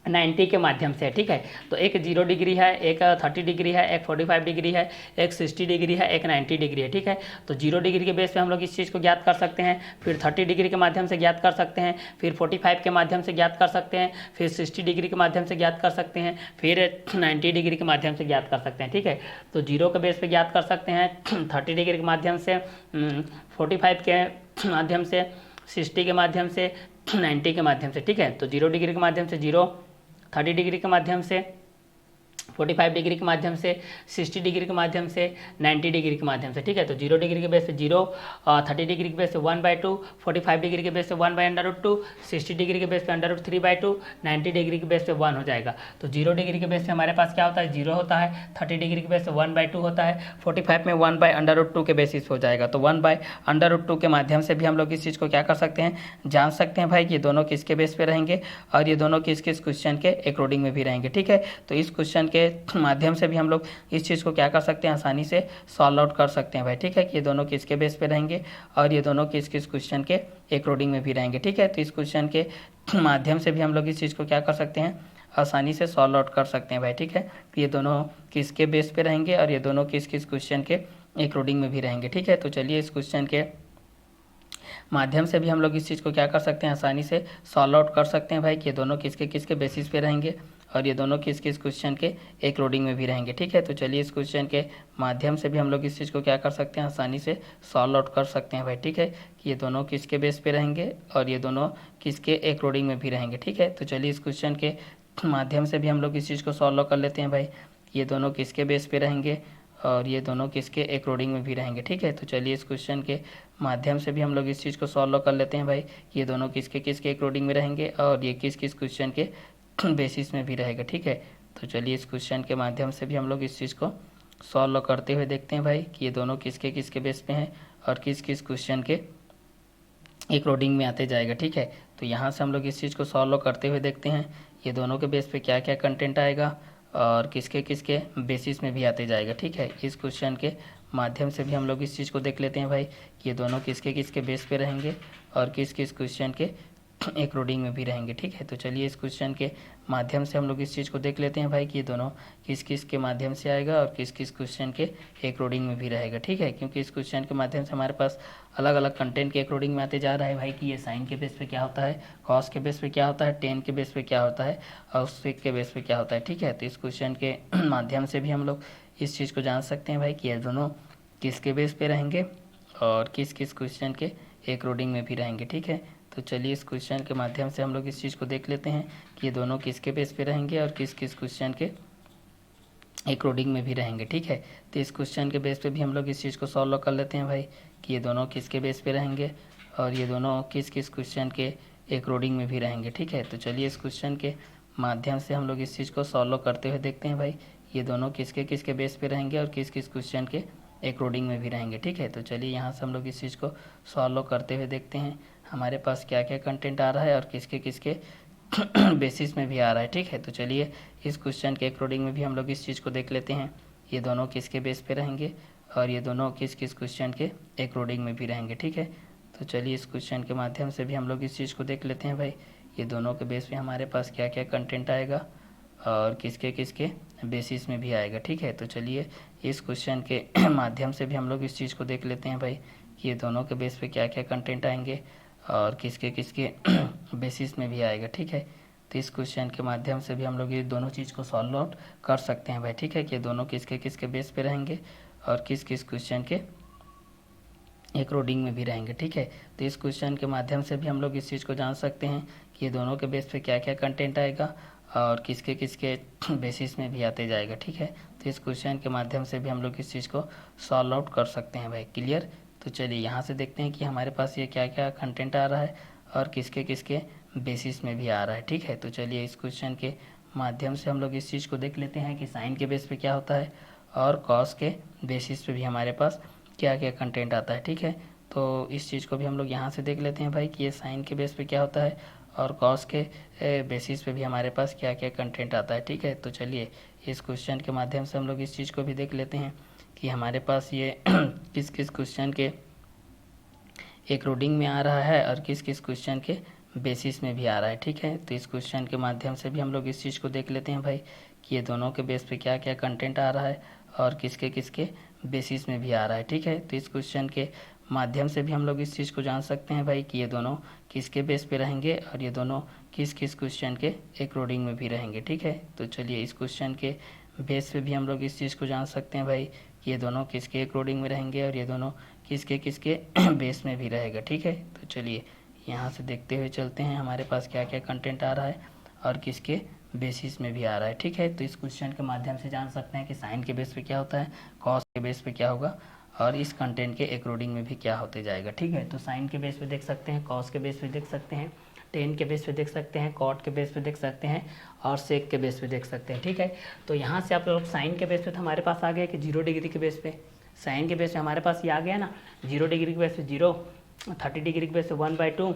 90 के माध्यम से है। ठीक है, तो एक 0 डिग्री है, एक 30 डिग्री है, एक 45 डिग्री है, एक 60 डिग्री है, एक 90 डिग्री है। ठीक है, तो 0 डिग्री के बेस पे हम लोग इस चीज़ को ज्ञात कर सकते हैं, फिर 30 डिग्री के माध्यम से ज्ञात कर सकते हैं, फिर 45 के माध्यम से ज्ञात कर सकते हैं, फिर 60 डिग्री के माध्यम से ज्ञात कर सकते हैं, फिर 90 डिग्री के माध्यम से ज्ञात कर सकते हैं। ठीक है, तो 0 के बेस पे ज्ञात कर सकते हैं, 30 डिग्री के माध्यम से, 45 के माध्यम से, 60 के माध्यम से, 90 के माध्यम से। ठीक है, तो 0 डिग्री के माध्यम से 0, 30 डिग्री के माध्यम से, 45 डिग्री के माध्यम से, 60 डिग्री के माध्यम से, 90 डिग्री के माध्यम से। ठीक है, तो 0 डिग्री के बेस पे 0, 30 डिग्री के बेस पे 1/2, 45 डिग्री के बेस पे 1/√2, 60 डिग्री के बेस पे √3/2, 90 डिग्री के बेस पे 1 हो जाएगा। तो 0 डिग्री के बेस पे हमारे पास क्या होता है, 0 होता है, 30 डिग्री के बेस पे 1/2 होता है, 45 में 1/√2 के बेसिस हो जाएगा। तो 1/√2 के माध्यम से भी हम लोग इस चीज़ को क्या कर सकते हैं, जान सकते हैं भाई कि ये दोनों किसके बेस पे रहेंगे और ये दोनों किस किस क्वेश्चन के अकॉर्डिंग में भी रहेंगे। ठीक है, तो इस क्वेश्चन के माध्यम से भी हम लोग इस चीज़ को क्या कर सकते हैं, आसानी से सॉल्व आउट कर सकते हैं भाई। ठीक है, कि ये दोनों किसके बेस पे रहेंगे और ये दोनों किस किस क्वेश्चन के अकॉर्डिंग में भी रहेंगे। ठीक है, तो इस क्वेश्चन के माध्यम से भी हम लोग इस चीज़ को क्या कर सकते हैं, आसानी से सॉल्व आउट कर सकते हैं भाई। ठीक है, कि ये दोनों किसके बेस पे रहेंगे और ये दोनों किस किस क्वेश्चन के अकॉर्डिंग में भी रहेंगे। ठीक है, तो चलिए इस क्वेश्चन के माध्यम से भी हम लोग इस चीज़ को क्या कर सकते हैं, आसानी से सॉल्व आउट कर सकते हैं भाई कि ये दोनों किसके किसके बेसिस पे रहेंगे और ये दोनों किस किस क्वेश्चन के अकॉर्डिंग में भी रहेंगे। ठीक है, तो चलिए इस क्वेश्चन के माध्यम से भी हम लोग इस चीज़ को क्या कर सकते हैं, आसानी से सॉल्व आउट कर सकते हैं भाई। ठीक है, कि ये दोनों किसके बेस पे रहेंगे और ये दोनों किसके अकॉर्डिंग में भी रहेंगे। ठीक है, तो चलिए इस क्वेश्चन के माध्यम से भी हम लोग इस चीज़ को सॉल्व कर लेते हैं भाई, ये दोनों किसके बेस पे रहेंगे और ये दोनों किसके अकॉर्डिंग में भी रहेंगे। ठीक है, तो चलिए इस क्वेश्चन के माध्यम से भी हम लोग इस चीज़ को सॉल्व कर लेते हैं भाई, ये दोनों किसके किसके अकॉर्डिंग में रहेंगे और ये किस किस क्वेश्चन के बेसिस में भी रहेगा। ठीक है, तो चलिए इस क्वेश्चन के माध्यम से भी हम लोग इस चीज़ को सॉल्व करते हुए देखते हैं भाई कि ये दोनों किसके किसके बेस पे हैं और किस किस क्वेश्चन के अकॉर्डिंग में आते जाएगा। ठीक है, तो यहाँ से हम लोग इस चीज़ को सॉल्व करते हुए देखते हैं ये दोनों के बेस पे क्या क्या कंटेंट आएगा और किसके किसके बेसिस में भी आते जाएगा। ठीक है, इस क्वेश्चन के माध्यम से भी हम लोग इस चीज़ को देख लेते हैं भाई कि ये दोनों किसके किसके बेस पे रहेंगे और किस किस क्वेश्चन के एक रोडिंग में भी रहेंगे। ठीक है, तो चलिए इस क्वेश्चन के माध्यम से हम लोग इस चीज़ को देख लेते हैं भाई कि ये दोनों किस किस के माध्यम से आएगा और किस किस क्वेश्चन के एक रोडिंग में भी रहेगा। ठीक है, क्योंकि इस क्वेश्चन के माध्यम से हमारे पास अलग अलग कंटेंट के एक रोडिंग में आते जा रहा है भाई कि ये साइन के बेस पे क्या होता है, कॉस के बेस पे क्या होता है, टेन के बेस पे क्या होता है और सेक के बेस पे क्या होता है। ठीक है, तो इस क्वेश्चन के माध्यम से भी हम लोग इस चीज़ को जान सकते हैं भाई कि ये दोनों किसके बेस पे रहेंगे और किस किस क्वेश्चन के एक रोडिंग में भी रहेंगे। ठीक है, तो चलिए इस क्वेश्चन के माध्यम से हम लोग इस चीज़ को देख लेते हैं कि ये दोनों किसके बेस पे रहेंगे और किस किस क्वेश्चन के एक रोडिंग में भी रहेंगे। ठीक है, तो इस क्वेश्चन के बेस पे भी हम लोग इस चीज़ को सॉल्व कर लेते हैं भाई कि ये दोनों किसके बेस पे रहेंगे और ये दोनों किस किस क्वेश्चन के एक रोडिंग में भी रहेंगे। ठीक है, तो चलिए इस क्वेश्चन के माध्यम से हम लोग इस चीज़ को सॉल्व करते हुए देखते हैं भाई ये दोनों किसके किसके बेस पे रहेंगे और किस किस क्वेश्चन के एक रोडिंग में भी रहेंगे। ठीक है, तो चलिए यहाँ से हम लोग इस चीज़ को सॉल्व करते हुए देखते हैं हमारे पास क्या क्या कंटेंट आ रहा है और किसके किसके बेसिस में भी आ रहा है। ठीक है, तो चलिए इस क्वेश्चन के एक रोडिंग में भी हम लोग इस चीज़ को देख लेते हैं ये दोनों किसके बेस पे रहेंगे और ये दोनों किस किस क्वेश्चन के एक रोडिंग में भी रहेंगे। ठीक है, तो चलिए इस क्वेश्चन के माध्यम से भी हम लोग इस चीज़ को देख लेते हैं भाई ये दोनों के बेस पे हमारे पास क्या क्या कंटेंट आएगा और किसके किसके बेसिस में भी आएगा। ठीक है, तो चलिए इस क्वेश्चन के माध्यम से भी हम लोग इस चीज़ को देख लेते हैं भाई कि ये दोनों के बेस पे क्या क्या कंटेंट आएंगे और किसके किसके बेसिस में भी आएगा। ठीक है, तो इस क्वेश्चन के माध्यम से भी हम लोग ये दोनों चीज़ को सॉल्व आउट कर सकते हैं भाई। ठीक है, कि ये दोनों किसके किसके बेस पे रहेंगे और किस किस क्वेश्चन के एक रोडिंग में भी रहेंगे। ठीक है, तो इस क्वेश्चन के माध्यम से भी हम लोग इस चीज़ को जान सकते हैं कि ये दोनों के बेस पे क्या क्या कंटेंट आएगा और किसके किसके बेसिस में भी आते जाएगा। ठीक है, तो इस क्वेश्चन के माध्यम से भी हम लोग इस चीज़ को सॉल्व आउट कर सकते हैं भाई। क्लियर, तो चलिए यहाँ से देखते हैं कि हमारे पास ये क्या क्या कंटेंट आ रहा है और किसके किसके बेसिस में भी आ रहा है। ठीक है, तो चलिए इस क्वेश्चन के माध्यम से हम लोग इस चीज़ को देख लेते हैं कि साइन के बेस पे क्या होता है और कॉस के बेसिस पे भी हमारे पास क्या क्या कंटेंट आता है। ठीक है, तो इस चीज़ को भी हम लोग यहाँ से देख लेते हैं भाई कि ये साइन के बेस पे क्या होता है और कॉस के बेसिस पे भी हमारे पास क्या क्या कंटेंट आता है। ठीक है, तो चलिए इस क्वेश्चन के माध्यम से हम लोग इस चीज़ को भी देख लेते हैं कि हमारे पास ये किस किस क्वेश्चन के एक रोडिंग में आ रहा है और किस किस क्वेश्चन के बेसिस में भी आ रहा है। ठीक है, तो इस क्वेश्चन के माध्यम से भी हम लोग इस चीज़ को देख लेते हैं भाई कि ये दोनों के बेस पे क्या क्या कंटेंट आ रहा है और किसके किसके बेसिस में भी आ रहा है। ठीक है, तो इस क्वेश्चन के माध्यम से भी हम लोग इस चीज़ को जान सकते हैं भाई कि ये दोनों किसके बेस पे रहेंगे और ये दोनों किस किस क्वेश्चन के एक रोडिंग में भी रहेंगे। ठीक है, तो चलिए इस क्वेश्चन के बेस पे भी हम लोग इस चीज़ को जान सकते हैं भाई कि ये दोनों किसके एक रोडिंग में रहेंगे और ये दोनों किसके किसके बेस में भी रहेगा। ठीक है, तो चलिए यहाँ से देखते हुए चलते हैं हमारे पास क्या क्या कंटेंट आ रहा है और किसके बेसिस में भी आ रहा है। ठीक है, तो इस क्वेश्चन के माध्यम से जान सकते हैं कि साइन के बेस पे क्या होता है, कॉस के बेस पे क्या होगा और इस कंटेंट के एक रोडिंग में भी क्या होते जाएगा। ठीक है, तो साइन के बेस पे देख सकते हैं, कॉस के बेस पे देख सकते हैं, टेन के बेस पे देख सकते हैं, कॉट के बेस पे देख सकते हैं और सेक के बेस पे देख सकते हैं। ठीक है, तो यहाँ से आप लोग साइन के बेस पे तो हमारे पास आ गया कि 0 डिग्री के बेस पे, साइन के बेस पे हमारे पास ये आ गया ना 0 डिग्री के बेस पे 0, 30 डिग्री के बेस पे 1/2,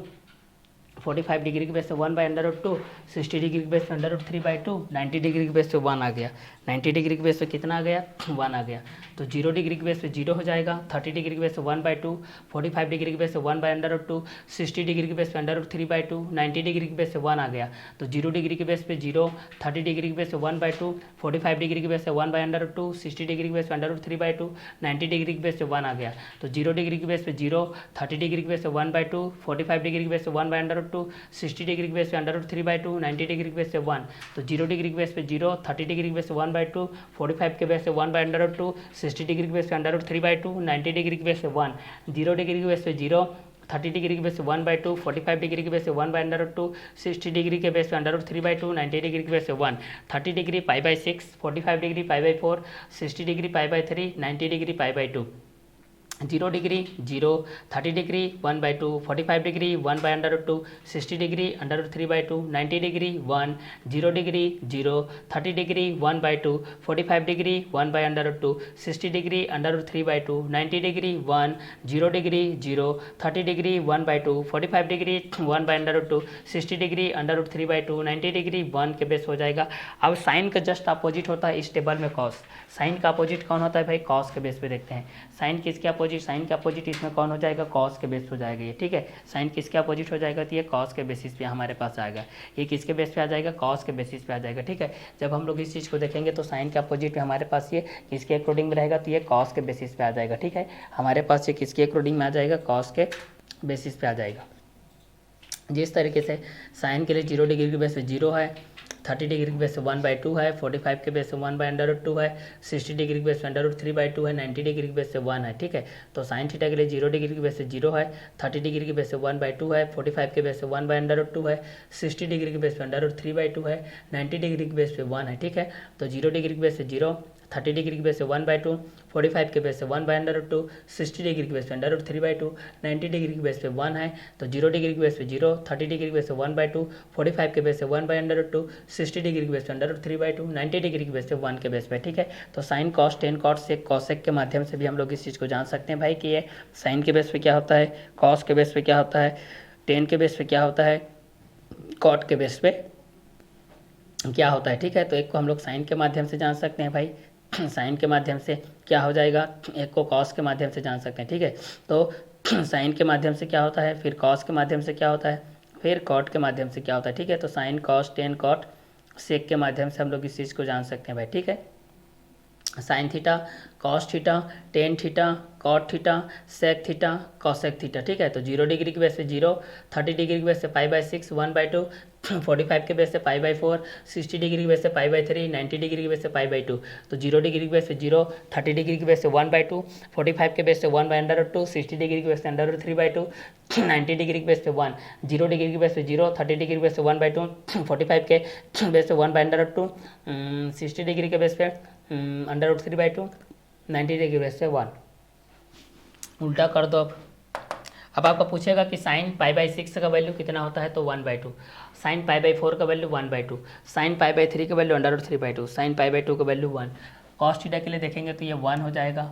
45 डिग्री के बेस पे 1/√2, 60 डिग्री के बेस पे √3/2, 90 डिग्री के बेस पे 1 आ गया। 90 डिग्री के बेस पे कितना आ गया, 1 आ गया। तो 0 डिग्री के बेस पे 0 हो जाएगा, 30 डिग्री के बेस पे 1/2, 45 डिग्री के बेस पे 1/√2, 60 डिग्री के बेस पे √3/2, 90 डिग्री के बेस पे 1 आ गया। तो 0 डिग्री के बेस पे 0, 30 डिग्री के बेस पे 1/2, 45 डिग्री के बेस पे 1/√2, 60 डिग्री के बेस पे √3/2, 90 डिग्री के बेस पे 1 आ गया। तो 0 डिग्री के बेस पे 0, 30 डिग्री के बेस पे 1/2, 45 डिग्री के बेस पे 1/√2, 60 डिग्री के बेस पे √3/2, 90 डिग्री के बेस पे 1। तो 0 डिग्री के बेस पे 0, 30 डिग्री के बेस पे 1/2, 45 के बेस पे 1/√2, 60 डिग्री के बेस पे √3/2, 90 डिग्री के बेस पे 1। 0 डिग्री के बेस पे 0, 30 डिग्री के बेस पे 1/2, 45 डिग्री के बेस पे 1/√2, 60 डिग्री के बेस पे √3/2, 90 डिग्री के बेस पे 1। 30 degree π/6, 45 degree π/4, 60 degree π/3, 90 degree π/2। 0 degree 0, 30 degree 1/2, 45 degree 1/√2, 60 degree √3/2, 90 degree 1, 0 degree 0, 30 degree 1/2, 45 degree 1/√2, 60 degree √3/2, 90 degree 1, 0 degree 0, 30 degree 1/2, 45 degree 1/√2, 60 degree √3/2, 90 degree 1 के बेस हो जाएगा। अब साइन का जस्ट अपोजिट होता है इस टेबल में कॉस। साइन का अपोजिट कौन होता है भाई? कॉस के बेस पे देखते हैं। साइन किसके अपोजिट? साइन के अपोजिट इसमें कौन हो जाएगा? कॉस के बेस हो जाएगा ये, ठीक है। साइन किसके अपोजिट हो जाएगा? तो ये कॉस के बेसिस पे हमारे पास आएगा। ये किसके बेस पे आ जाएगा? कॉस के बेसिस पे आ जाएगा, ठीक है। जब हम लोग इस चीज़ को देखेंगे तो साइन के अपोजिट में हमारे पास ये किसके अकॉर्डिंग में रहेगा? तो ये कॉस के बेसिस पे आ जाएगा, ठीक है। हमारे पास ये किसके अकॉर्डिंग में आ जाएगा? कॉस के बेसिस पे आ जाएगा। जिस तरीके से साइन के लिए 0 डिग्री के बेस पे 0 है, 30 डिग्री के बेस पे 1/2 है, 45 के बेस पे 1/√2 है, 60 डिग्री के बेस पे √3/2 है, 90 डिग्री के बेस पे 1 है, ठीक है। तो साइन थीटा के लिए 0 डिग्री के बेस पे 0 है, 30 डिग्री के बेस पे 1/2 है, 45 के बेस पे 1/√2 है, 60 डिग्री के बेस पे √3/2 है, 90 डिग्री के बेस पे 1 है, ठीक है। तो 0 डिग्री के बेस पे 0, 30 डिग्री के बेस पे 1/2, 45 के बेस पे 1/√2, 60 डिग्री के बेस पे √3/2, 90 डिग्री के बेस पे 1 है। तो 0 डिग्री के बेस पे 0, 30 डिग्री के बेस पे 1/2, 45 के बेस पे 1/√2, 60 डिग्री के बेस पे √3/2, 90 डिग्री के बेस पे 1 के बेस पे, ठीक है। तो sine cos tan cot sec cosec के माध्यम से भी हम लोग इस चीज़ को जान सकते हैं भाई कि ये साइन के बेस पे क्या होता है, कॉस के बेस पे क्या होता है, टेन के बेस पे क्या होता है, कॉट के बेस पे क्या होता है, ठीक है। तो एक को हम लोग साइन के माध्यम से जान सकते हैं भाई, साइन के माध्यम से क्या हो जाएगा, एक को कॉस के माध्यम से जान सकते हैं, ठीक है। तो साइन के माध्यम से क्या होता है, फिर कॉस के माध्यम से क्या होता है, फिर कॉट के माध्यम से क्या होता है, ठीक है। तो sine cos tan cot sec के माध्यम से हम लोग इस चीज़ को जान सकते हैं भाई, ठीक है। Sine theta, cos theta, tan theta, cot theta, sec theta, cosec theta, ठीक है। तो 0 डिग्री के बेस पे 0, 30 डिग्री के बेस पे π/6, 1/2, 45 के बेस पे π/4, 60 डिग्री के बेस पे π/3, 90 डिग्री के बेस पे π/2। तो 0 डिग्री के बेस पे 0, 30 डिग्री के बेस पे 1/2, 45 के बेस पे 1/√2, 60 डिग्री के बेस पे √3/2, 90 डिग्री के बेस पे 1, 0 डिग्री के बेस पे 0, 30 डिग्री के बेस पे 1/2, 45 के बेस पे 1/√2, 60 डिग्री के बेस पे √3/2, 90 डिग्री बेस पे 1। उल्टा कर दो। अब आपका पूछेगा कि साइन π/6 का वैल्यू कितना होता है, तो 1/2, साइन π/4 का वैल्यू 1/2, साइन π/3 का वैल्यू √3/2, साइन π/2 का वैल्यू 1। कॉस थीटा के लिए देखेंगे तो ये 1 हो जाएगा,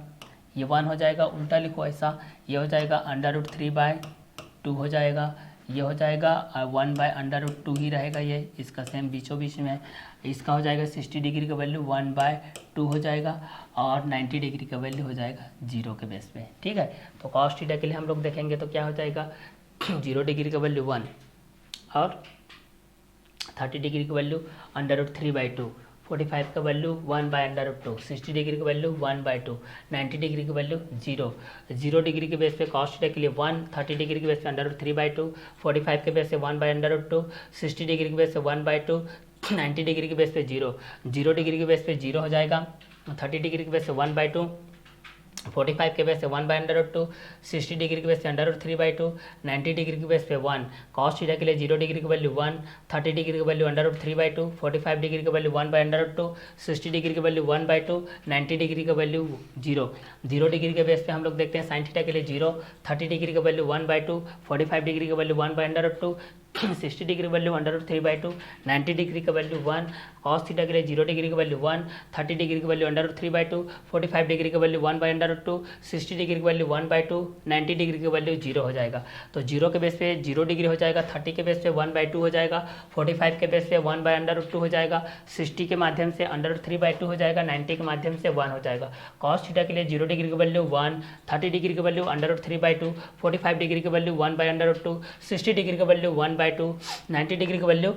ये 1 हो जाएगा, उल्टा लिखो ऐसा, ये हो जाएगा √3/2 हो जाएगा, ये हो जाएगा 1/√2 ही रहेगा, ये इसका सेम बीचों बीच में है। इसका हो जाएगा 60 डिग्री का वैल्यू 1/2 हो जाएगा, और 90 डिग्री का वैल्यू हो जाएगा 0 के बेस पे, ठीक है। तो कॉस थीटा के लिए हम लोग देखेंगे तो क्या हो जाएगा 0 डिग्री का वैल्यू 1, और 30 डिग्री का वैल्यू √3/2, 45 का वैल्यू 1/√2, 60 डिग्री का वैल्यू 1/2, 90 डिग्री का वैल्यू 0, 0 डिग्री के बेस पे कॉस थीटा के लिए 1, 30 डिग्री के बेस पे √3/2, 45 के बेस पे 1/√2, 60 डिग्री के बेस पे 1/2, 90 डिग्री के बेस पे 0, 0 डिग्री के बेस पे 0 हो जाएगा, 30 डिग्री के बेस पे 1/2, 45 के बेस पे 1/√2, 60 डिग्री के बेस पे √3/2, 90 डिग्री के बेस पे 1। कॉस थीटा के लिए 0 डिग्री का वैल्यू 1, 30 डिग्री का वैल्यू √3/2, 45 डिग्री का वैल्यू 1/√2, 60 डिग्री का वैल्यू 1/2, 90 डिग्री का वैल्यू 0। 0 डिग्री के बेस पे हम लोग देखते हैं साइन थीटा के लिए 0, 30 डिग्री का वैल्यू 1/2, 45 डिग्री का वैल्यू 1/√2, 60 डिग्री वैल्यू √3/2, 90 डिग्री का वैल्यू 1। कॉस थीटा के लिए 0 डिग्री का वैल्यू 1, 30 डिग्री का वैल्यू √3/2, 45 डिग्री का वैल्यू 1/√2, 60 डिग्री का वैल्यू 1/2, 90 डिग्री का वैल्यू 0 हो जाएगा। तो 0 के बेस पे 0 डिग्री हो जाएगा, 30 के बेस पे 1/2 हो जाएगा, 45 के बेस पे 1/√2 हो जाएगा, 60 के माध्यम से √3/2 हो जाएगा, 90 के माध्यम से 1 हो जाएगा। कॉस थीटा के लिए 0 डिग्री का वैल्यू 1, 30 डिग्री का वैल्यू √3/2, 45 डिग्री का वैल्यू 1/√2, 60 डिग्री का वैल्यू 1/2, 90 डिग्री का वैल्यू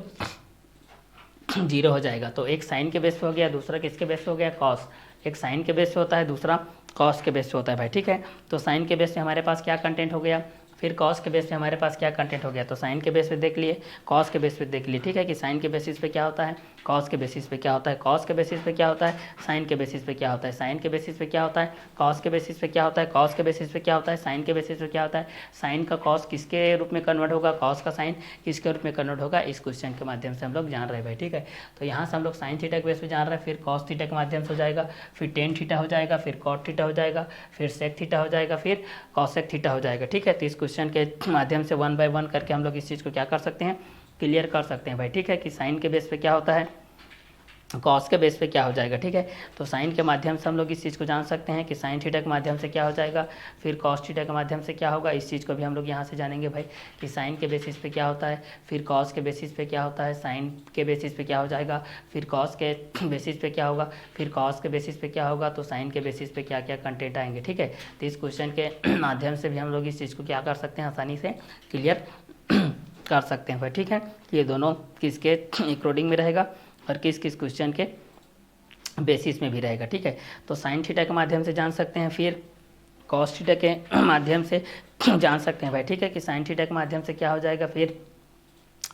0 हो जाएगा। तो एक साइन के बेस पे हो गया, दूसरा किसके बेस पे हो गया, कॉस। एक साइन के बेस पे होता है, दूसरा कॉस के बेस पे होता है भाई, ठीक है। तो साइन के बेस पे हमारे पास क्या कंटेंट हो गया, फिर कॉस के बेस पे हमारे पास क्या कंटेंट हो गया, तो साइन के बेस पे देख लिए, कॉस के बेस पे देख लिए, ठीक है कि साइन के बेसिस पे क्या होता है, कॉस के बेसिस पे क्या होता है, कॉस के बेसिस पे क्या होता है, साइन के बेसिस पे क्या होता है, साइन के बेसिस पे क्या होता है, कॉस के बेसिस पे क्या होता है, कॉस के बेसिस पे क्या होता है, साइन के बेसिस पे क्या होता है, साइन का कॉस किसके रूप में कन्वर्ट होगा, कॉस का साइन किसके रूप में कन्वर्ट होगा, इस क्वेश्चन के माध्यम से हम लोग जान रहे हैं भाई, ठीक है। तो यहाँ से हम लोग साइन थीटा के बेस पे जान रहे हैं, फिर कॉस थीटा के माध्यम से हो जाएगा, फिर टेन थीटा हो जाएगा, फिर कॉट थीटा हो जाएगा, फिर सेक थीटा हो जाएगा, फिर कॉसेक थीटा हो जाएगा, ठीक है। तो इस क्वेश्चन के माध्यम से 1 बाय 1 करके हम लोग इस चीज़ को क्या कर सकते हैं, क्लियर कर सकते हैं भाई, ठीक है कि साइन के बेस पे क्या होता है, कॉस के बेस पे क्या हो जाएगा, ठीक है। तो साइन के माध्यम से हम लोग इस चीज़ को जान सकते हैं कि साइन थीटा के माध्यम से क्या हो जाएगा, फिर कॉस थीटा के माध्यम से क्या होगा, इस चीज़ को भी हम लोग यहाँ से जानेंगे भाई कि साइन के बेसिस पे क्या होता है, फिर कॉस के बेसिस पे क्या होता है, साइन के बेसिस पे क्या हो जाएगा, फिर कॉस के बेसिस पे क्या होगा, फिर कॉस के बेसिस पे क्या होगा, तो साइन के बेसिस पे क्या क्या कंटेंट आएंगे, ठीक है। तो इस क्वेश्चन के माध्यम से भी हम लोग इस चीज़ को क्या कर सकते हैं, आसानी से क्लियर कर सकते हैं भाई, ठीक है। ये दोनों किसके अकॉर्डिंग में रहेगा और किस किस क्वेश्चन के बेसिस में भी रहेगा, ठीक है। तो साइन थीटा के माध्यम से जान सकते हैं, फिर कॉस थीटा के माध्यम से जान सकते हैं भाई, ठीक है कि साइन थीटा के माध्यम से क्या हो जाएगा, फिर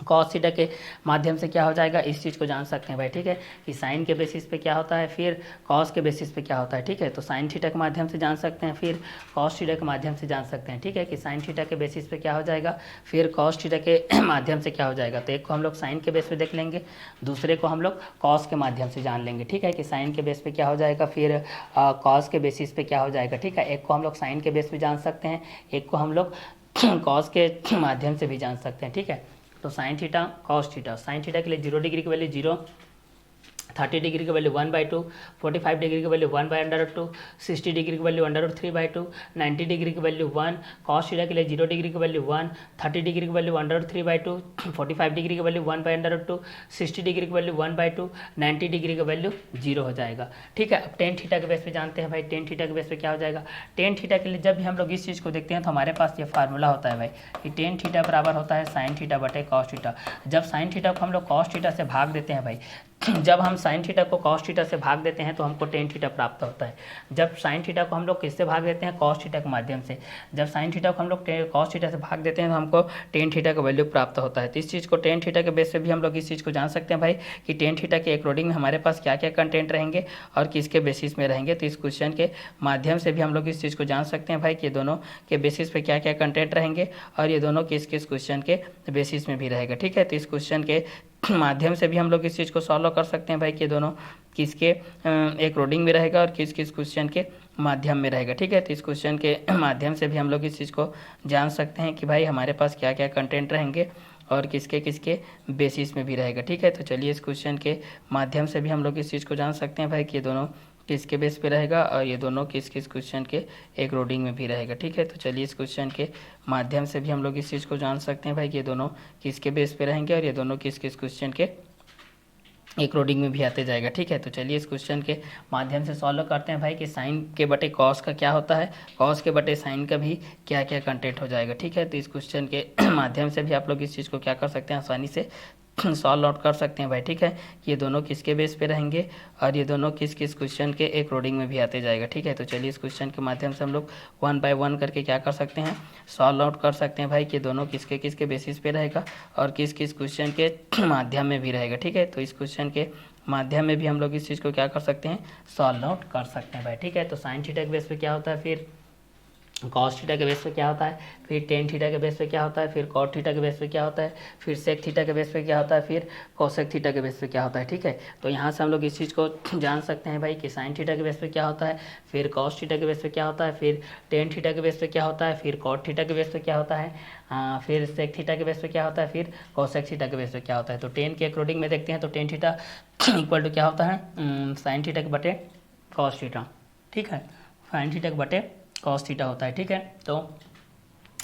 कॉस थीटा के माध्यम से क्या हो जाएगा, इस चीज़ को जान सकते हैं भाई, ठीक है कि साइन के बेसिस पे क्या होता है, फिर कॉस के बेसिस पे क्या होता है, ठीक है। तो साइन थीटा के माध्यम से जान सकते हैं, फिर कॉस थीटा के माध्यम से जान सकते हैं, ठीक है कि साइन थीटा के बेसिस पे क्या हो जाएगा, फिर कॉस थीटा के माध्यम से क्या हो जाएगा। तो एक को हम लोग साइन के बेस पे देख लेंगे, दूसरे को हम लोग कॉस के माध्यम से जान लेंगे, ठीक है कि साइन के बेस पे क्या हो जाएगा, फिर कॉस के बेसिस पे क्या हो जाएगा, ठीक है। एक को हम लोग साइन के बेस पे जान सकते हैं, एक को हम लोग कॉस के माध्यम से भी जान सकते हैं, ठीक है। तो sine theta cos theta, sign theta के लिए 0 डिग्री की वैल्यू 0, 30 डिग्री की वैल्यू 1/2, 45 डिग्री की वैल्यू 1/√2, 60 डिग्री की वैल्यू √3/2, 90 डिग्री की वैल्यू 1, कॉस थीटा के लिए 0 डिग्री की वैल्यू 1, 30 डिग्री की वैल्यू 1/3/2, 45 डिग्री की वैल्यू 1/√2, 60 डिग्री की वैल्यू 1/2, 90 डिग्री की वैल्यू 0 हो जाएगा, ठीक है। अब टेन थीटा के बेस पे जानते हैं भाई, टेन थीटा के बेस पे क्या हो जाएगा, टेन थीटा के लिए जब भी हम लोग इस चीज़ को देखते हैं तो हमारे पास ये फार्मूला होता है भाई कि टेन थीटा बराबर होता है साइन थीटा बटे कॉस थीटा। जब साइन थीटा को हम लोग कॉस थीटा से भाग देते हैं भाई, जब हम साइन थीटा को कॉस थीटा से भाग देते हैं तो हमको टेन थीटा प्राप्त होता है। जब साइन थीटा को हम लोग किससे भाग देते हैं, कॉस थीटा के माध्यम से, जब साइन थीटा को हम लोग कॉस थीटा से भाग देते हैं तो हमको टेन थीटा का वैल्यू प्राप्त होता है। तो इस चीज़ को टेन थीटा के बेस पे भी हम लोग इस चीज़ को जान सकते हैं भाई कि टेन थीटा के अकॉर्डिंग में हमारे पास क्या क्या कंटेंट रहेंगे और किसके बेसिस में रहेंगे। तो इस क्वेश्चन के माध्यम से भी हम लोग इस चीज़ को जान सकते हैं भाई कि दोनों के बेसिस पे क्या क्या कंटेंट रहेंगे और ये दोनों किस किस क्वेश्चन के बेसिस में भी रहेगा, ठीक है। तो इस क्वेश्चन के माध्यम से भी हम लोग इस चीज़ को सॉल्व कर सकते हैं भाई कि दोनों किसके अकॉर्डिंग में रहेगा और किस किस क्वेश्चन के माध्यम में रहेगा, ठीक है। तो इस क्वेश्चन के माध्यम से भी हम लोग इस चीज़ को जान सकते हैं कि भाई हमारे पास क्या क्या कंटेंट रहेंगे और किसके किसके बेसिस में भी रहेगा, ठीक है। तो चलिए इस क्वेश्चन के माध्यम से भी हम लोग इस चीज़ को जान सकते हैं भाई कि दोनों किसके बेस पे रहेगा और ये दोनों किस किस क्वेश्चन के अकॉर्डिंग में भी रहेगा, ठीक है। तो चलिए इस क्वेश्चन के माध्यम से भी हम लोग इस चीज़ को जान सकते हैं भाई कि ये दोनों किसके बेस पे रहेंगे और ये दोनों किस किस क्वेश्चन के अकॉर्डिंग में भी आते जाएगा, ठीक है। तो चलिए इस क्वेश्चन के माध्यम से सॉल्व करते हैं भाई कि साइन के बटे कॉस का क्या होता है, कॉस के बटे साइन का भी क्या क्या कंटेंट हो जाएगा, ठीक है। तो इस क्वेश्चन के माध्यम से भी आप लोग इस चीज़ को क्या कर सकते हैं, आसानी से सॉल्व आउट कर सकते हैं भाई, ठीक है। ये दोनों किसके बेस पे रहेंगे और ये दोनों किस किस क्वेश्चन के अकॉर्डिंग में भी आते जाएगा, ठीक है। तो चलिए इस क्वेश्चन के माध्यम से हम लोग 1 बाय 1 करके क्या कर सकते हैं, सॉल्व आउट कर सकते हैं भाई कि दोनों किसके किसके बेसिस पे रहेगा और किस किस क्वेश्चन के माध्यम में भी रहेगा, ठीक है। तो इस क्वेश्चन के माध्यम में भी हम लोग इस चीज़ को क्या कर सकते हैं, सॉल्व आउट कर सकते हैं भाई, ठीक है। तो साइन थीटा के बेस पे क्या होता है, फिर कॉस थीटा के बेस पे क्या होता है, फिर टेन थीटा के बेस पे क्या होता है, फिर कॉट थीटा के बेस पे क्या होता है, फिर सेक थीटा के बेस पे क्या होता है, फिर कोसेक थीटा के बेस पे क्या होता है, ठीक है। तो यहाँ से हम लोग इस चीज़ को जान सकते हैं भाई कि साइन थीटा के बेस पे क्या होता है, फिर कॉस थीटा के बेस पे क्या होता है, फिर टेन थीटा के बेस पे क्या होता है, फिर कॉट थीटा के बेस पे क्या होता है, फिर सेक थीटा के बेस पे क्या होता है, फिर कोसेक थीटा के बेस पे क्या होता है। तो टेन के अकॉर्डिंग में देखते हैं तो टेन थीटा इक्वल टू क्या होता है, साइन थीटा के बटे कॉस थीटा, ठीक है, साइन थीटा के बटे कॉस थीटा होता है, ठीक है। तो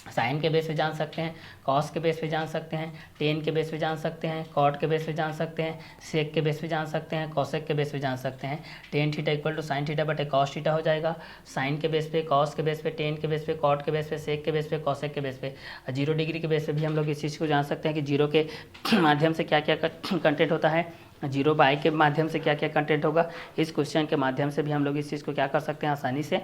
साइन के बेस पे जान सकते हैं, कॉस के बेस पे जान सकते हैं, टेन के बेस पे जान सकते हैं, कॉट के बेस पे जान सकते हैं, सेक के बेस पे जान सकते हैं, कोसेक के बेस पे जान सकते हैं। Tan theta equal to sine theta बटे कॉस थीटा हो जाएगा, साइन के बेस पे, कॉस के बेस पे, टेन के बेस पे, कॉट के बेस पे, सेक के बेस पे, कोसेक के बेस पे। 0 डिग्री के बेस पे भी हम लोग इस चीज़ को जान सकते हैं कि जीरो के माध्यम से क्या क्या कंटेंट होता है, 0 बाई के माध्यम से क्या क्या कंटेंट होगा। इस क्वेश्चन के माध्यम से भी हम लोग इस चीज़ को क्या कर सकते हैं, आसानी से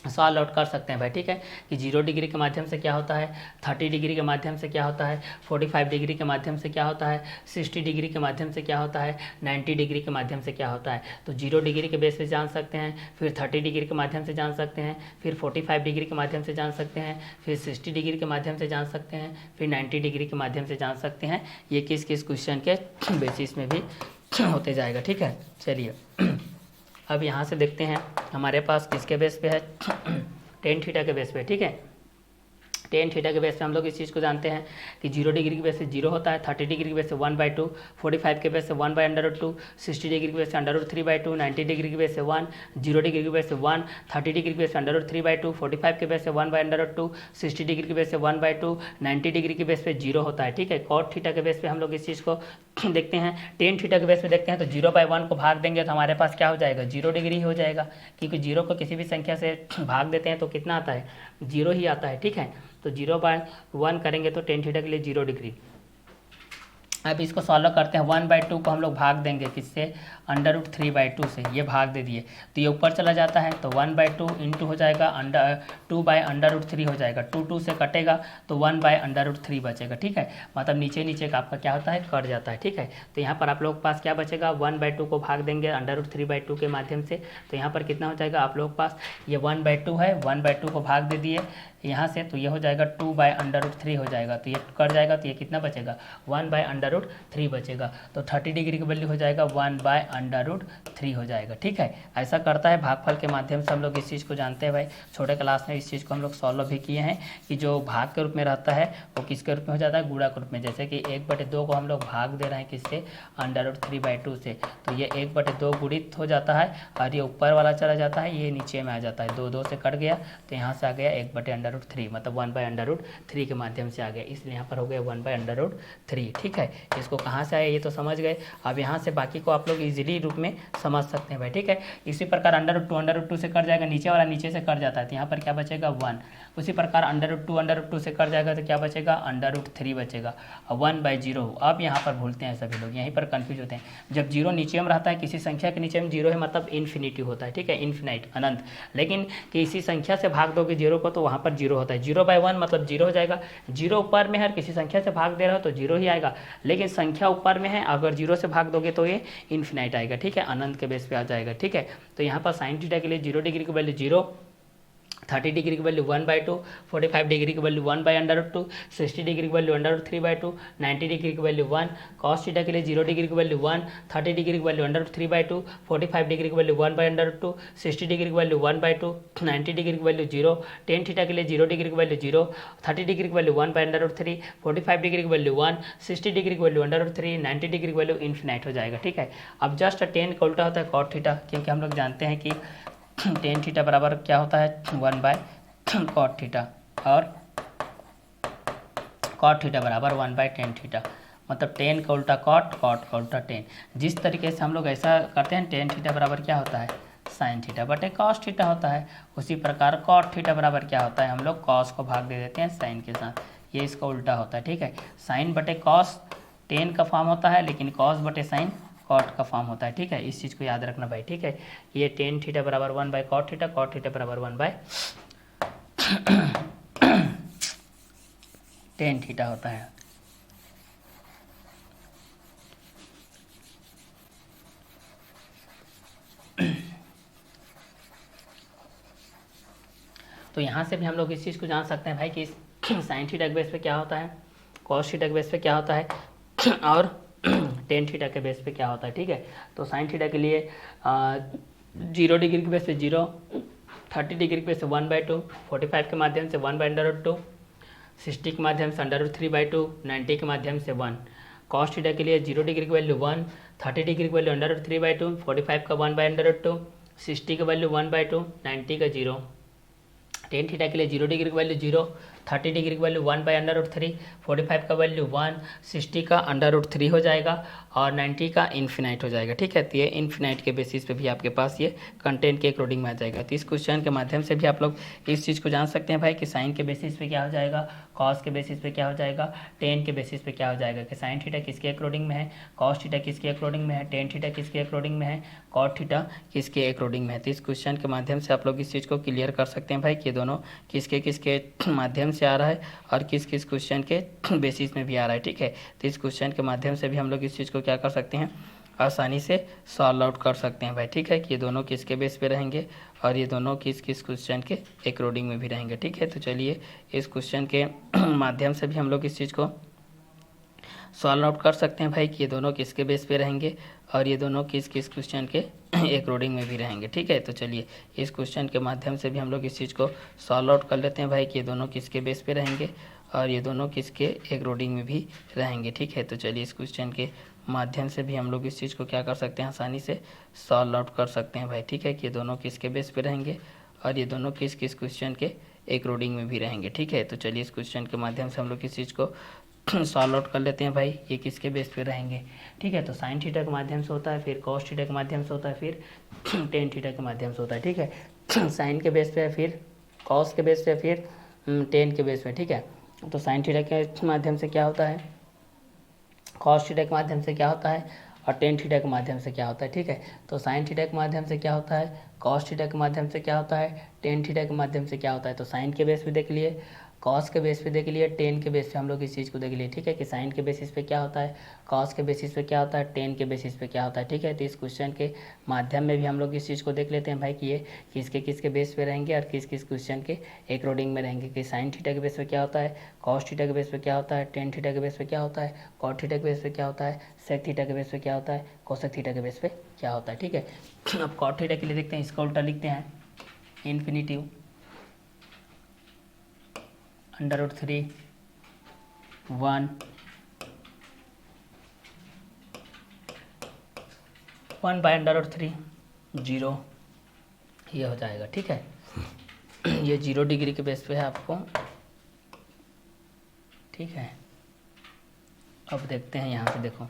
सॉल्व आउट कर सकते हैं भाई, ठीक है, कि 0 डिग्री के माध्यम से क्या होता है, 30 डिग्री के माध्यम से क्या होता है, 45 डिग्री के माध्यम से क्या होता है, 60 डिग्री के माध्यम से क्या होता है, 90 डिग्री के माध्यम से क्या होता है। तो 0 डिग्री के बेस पे जान सकते हैं, फिर 30 डिग्री के माध्यम से जान सकते हैं, फिर 45 डिग्री के माध्यम से जान सकते हैं, फिर 60 डिग्री के माध्यम से जान सकते हैं, फिर 90 डिग्री के माध्यम से जान सकते हैं। ये किस किस क्वेश्चन के बेसिस में भी होते जाएगा, ठीक है। चलिए अब यहाँ से देखते हैं हमारे पास किसके बेस पे है, टेन थीटा के बेस पे, ठीक है। टेन थीटा के बेस पे हम लोग इस चीज़ को जानते हैं कि 0 डिग्री के बेस से 0 होता है, 30 डिग्री के बेस से 1/2, 45 के बेस से 1/√2, 60 डिग्री के बेस से √3/2, 90 डिग्री के बेस से 1, 0 डिग्री के बेस से 1, 30 डिग्री के बेस से √3/2, 45 के बेस से 1/√2, 60 डिग्री के बेस से 1/2, 90 डिग्री के बेस पे 0 होता है, ठीक है। कॉट थीटा के बेस पे हम लोग इस चीज़ को देखते हैं, टेन थीटा के बेस पे देखते हैं, तो 0/1 को भाग देंगे तो हमारे पास क्या हो जाएगा, 0 डिग्री हो जाएगा, क्योंकि 0 को किसी भी संख्या से भाग देते हैं तो कितना आता है, 0 ही आता है, ठीक है। तो 0/1 करेंगे तो टेन थीटा के लिए 0 डिग्री। अब इसको सॉल्व करते हैं, 1/2 को हम लोग भाग देंगे किससे, √3/2 से, ये भाग दे दिए तो ये ऊपर चला जाता है, तो 1/2 इंटू हो जाएगा 2/√3 हो जाएगा, 2 से कटेगा तो 1/√3 बचेगा, ठीक है। मतलब नीचे नीचे का आपका क्या होता है, कट जाता है, ठीक है। तो यहाँ पर आप लोग के पास क्या बचेगा, 1/2 को भाग देंगे √3/2 के माध्यम से, तो यहाँ पर कितना हो जाएगा आप लोग के पास, ये 1/2 है, 1/2 को भाग दे दिए यहाँ से, तो ये हो जाएगा 2/√3 हो जाएगा, तो ये कर जाएगा, तो ये कितना बचेगा, 1/√3 बचेगा। तो 30 डिग्री की वैल्यू हो जाएगा 1/√3 हो जाएगा, ठीक है। ऐसा करता है भागफल के माध्यम से, हम लोग इस चीज़ को जानते हैं भाई, छोटे क्लास में इस चीज़ को हम लोग सॉल्व भी किए हैं कि जो भाग के रूप में रहता है वो किसके रूप में हो जाता है, गुणा के रूप में। जैसे कि 1/2 को हम लोग भाग दे रहे हैं किससे, √3/2 से, तो ये 1/2 गुणित हो जाता है और ये ऊपर वाला चला जाता है, ये नीचे में आ जाता है, 2 से कट गया तो यहाँ से आ गया 1/√3, मतलब 1/√3 के माध्यम से आ गया, इसलिए यहाँ पर हो गया 1/√3, ठीक है। इसको कहाँ से आया ये तो समझ गए। अब यहाँ से बाकी को आप लोग इजीली रूप में समझ सकते हैं भाई, ठीक है। इसी प्रकार √2 से कट जाएगा, नीचे वाला नीचे से कट जाता है, तो यहाँ पर क्या बचेगा 1। उसी प्रकार √2 से कट जाएगा तो क्या बचेगा, √3 बचेगा, 1/0। अब यहाँ पर भूलते हैं सभी लोग, यहीं पर कंफ्यूज होते हैं। जब 0 नीचे में रहता है, किसी संख्या के नीचे में 0 है मतलब इन्फिनिटी होता है, ठीक है, इन्फिनाइट, अनंत। लेकिन किसी संख्या से भाग दोगे 0 को तो वहाँ पर 0 होता है, 0/1 मतलब 0 हो जाएगा। 0 ऊपर में है, किसी संख्या से भाग दे रहे हो तो 0 ही आएगा, लेकिन संख्या ऊपर में है, अगर 0 से भाग दोगे तो ये इन्फिनाइट आएगा, ठीक है, अनंत के बेस पे आ जाएगा, ठीक है। तो यहाँ पर साइन थीटा के लिए 0 डिग्री की वैल्यू 0, 30 डिग्री की वैल्यू 1/2, 45 डिग्री की वैल्यू 1/√2, 60 डिग्री की वैल्यू √3/2, 90 डिग्री की वैल्यू 1, कॉस थीटा के लिए 0 डिग्री की वैल्यू 1, 30 डिग्री की वैल्यू √3/2, 45 डिग्री की वैल्यू 1/√2, 60 डिग्री की वैल्यू 1/2, 90 डिग्री की वैल्यू 0, टेन थीटा के लिए 0 डिग्री की वैल्यू 0, 30 डिग्री की वैल्यू 1/√3, 45 डिग्री की वैल्यू 1, 60 डिग्री की वैल्यू √3, 90 डिग्री की वैल्यू इन्फिनाइट हो जाएगा, ठीक है। अब जस्ट टेन का उल्टा होता है कॉट थीटा, क्योंकि हम लोग जानते हैं कि टेन थीटा बराबर क्या होता है, 1/cot थीटा, और cot थीटा बराबर 1/tan थीटा, मतलब टेन का उल्टा कॉट, कॉट का उल्टा टेन। जिस तरीके से हम लोग ऐसा करते हैं, टेन थीटा बराबर क्या होता है, साइन थीटा बटे कॉस थीटा होता है। उसी प्रकार कॉट थीटा बराबर क्या होता है, हम लोग कॉस को भाग दे देते हैं साइन के साथ, ये इसका उल्टा होता है, ठीक है। साइन बटे कॉस टेन का फॉर्म होता है, लेकिन कॉस बटे साइन कॉट का फॉर्म होता है, ठीक है। इस चीज़ को याद रखना भाई, ठीक है। ये टेन थीटा बराबर 1/cot थीटा, कॉट थीटा बराबर 1/tan थीटा होता है। तो यहाँ से भी हम लोग इस चीज़ को जान सकते हैं भाई कि साइन थीटा के बेस पे क्या होता है, कॉस थीटा के बेस पे क्या होता है, और टेन थीटा के बेस पे क्या होता है, ठीक है। तो साइन थीटा के लिए 0 डिग्री के बेस पे 0, 30 डिग्री के बेस से 1/2, 45 के माध्यम से 1/√2, 60 के माध्यम से √3/2, 90 के माध्यम से 1। कॉस थीटा के लिए 0 डिग्री की वैल्यू 1, 30 डिग्री की वैल्यू √3/2, 45 का 1/√2, 60 की वैल्यू 1/2, 90 का 0। टेन थीटा के लिए 0 डिग्री की वैल्यू 0, 30 डिग्री का वैल्यू 1/√3, 45 का वैल्यू 1, 60 का √3 हो जाएगा और 90 का इन्फिनाइट हो जाएगा। ठीक है, तो ये इन्फिनाइट के बेसिस पे भी आपके पास ये कंटेंट के अकॉर्डिंग में आ जाएगा। तो इस क्वेश्चन के माध्यम से भी आप लोग इस चीज़ को जान सकते हैं भाई कि साइन के बेसिस पे क्या हो जाएगा, कॉस के बेसिस पे क्या हो जाएगा, टेन के बेसिस पे क्या हो जाएगा कि साइन थीटा किसके अकॉर्डिंग में है, कॉस थीटा किसके अकॉर्डिंग में है, टेन थीटा किसके अकॉर्डिंग में है, कॉट थीटा किसके अकॉर्डिंग में है। तो इस क्वेश्चन के माध्यम से आप लोग इस चीज़ को क्लियर कर सकते हैं भाई कि दोनों किसके किसके माध्यम से आ रहा है और किस किस क्वेश्चन के बेसिस में भी आ रहा है। ठीक है, तो इस क्वेश्चन के माध्यम से भी हम लोग इस चीज़ को क्या कर सकते हैं, आसानी से सॉल्व आउट कर सकते हैं भाई। ठीक है, कि ये दोनों किसके बेस पे रहेंगे और ये दोनों किस किस क्वेश्चन के अकॉर्डिंग में भी रहेंगे। ठीक है, तो चलिए इस क्वेश्चन के माध्यम से भी हम लोग इस चीज़ को सॉल्व आउट कर सकते हैं भाई कि ये दोनों किसके बेस पे रहेंगे और ये दोनों किस किस क्वेश्चन के अकॉर्डिंग में भी रहेंगे। ठीक है, तो चलिए इस क्वेश्चन के माध्यम से भी हम लोग इस चीज़ को सॉल्व आउट कर लेते हैं भाई कि ये दोनों किसके बेस पे रहेंगे और ये दोनों किसके अकॉर्डिंग में भी रहेंगे। ठीक है, तो चलिए इस क्वेश्चन के माध्यम से भी हम लोग इस चीज़ को क्या कर सकते हैं, आसानी से सॉल्व आउट कर सकते हैं भाई। ठीक है, कि ये दोनों किसके बेस पे रहेंगे और ये दोनों किस किस क्वेश्चन के अकॉर्डिंग में भी रहेंगे। ठीक है, तो चलिए इस क्वेश्चन के माध्यम से हम लोग इस चीज़ को सॉल्व आउट कर लेते हैं भाई, ये किसके बेस पे रहेंगे। ठीक है, तो साइन थीटा के माध्यम से होता है, फिर कॉस थीटा के माध्यम से होता है, फिर टेन थीटा के माध्यम से होता है। ठीक है, साइन के बेस पे, फिर कॉस के बेस पे, फिर टेन के बेस पे। ठीक है, तो साइन थीटा के माध्यम से क्या होता है, कॉस थीटा के माध्यम से क्या होता है और टेन थीटा के माध्यम से क्या होता है। ठीक है, तो साइन थीटा के माध्यम से क्या होता है, कॉस थीटा के माध्यम से क्या होता है, टेन थीटा के माध्यम से क्या होता है। तो साइन के बेस पे देख लिए, कॉस के बेस पे देख लिए, टेन के बेस पे हम लोग इस चीज़ को देख लिए। ठीक है, कि साइन के बेसिस पे क्या होता है, कॉस के बेसिस पे क्या होता है, टेन के बेसिस पे क्या होता है। ठीक है, तो इस क्वेश्चन के माध्यम में भी हम लोग इस चीज़ को देख लेते हैं भाई कि ये किसके किसके बेस पे रहेंगे और किस किस क्वेश्चन के अकॉर्डिंग में रहेंगे। कि साइन थीटा के बेस पे क्या होता है, कॉस थीटा के बेस पे क्या होता है, टेन थीटा के बेस पे क्या होता है, कॉट थीटा के बेस पे क्या होता है, सेक थीटा के बेस पे क्या होता है, कोसेक थीटा के बेस पे क्या होता है। ठीक है, अब कॉट थीटा के लिए देखते हैं, इसका उल्टा लिखते हैं, इन्फिनिटिव √3 1 1/√3 0, ये हो जाएगा। ठीक है, ये 0 डिग्री के बेस पे है आपको। ठीक है, अब देखते हैं यहाँ से, देखो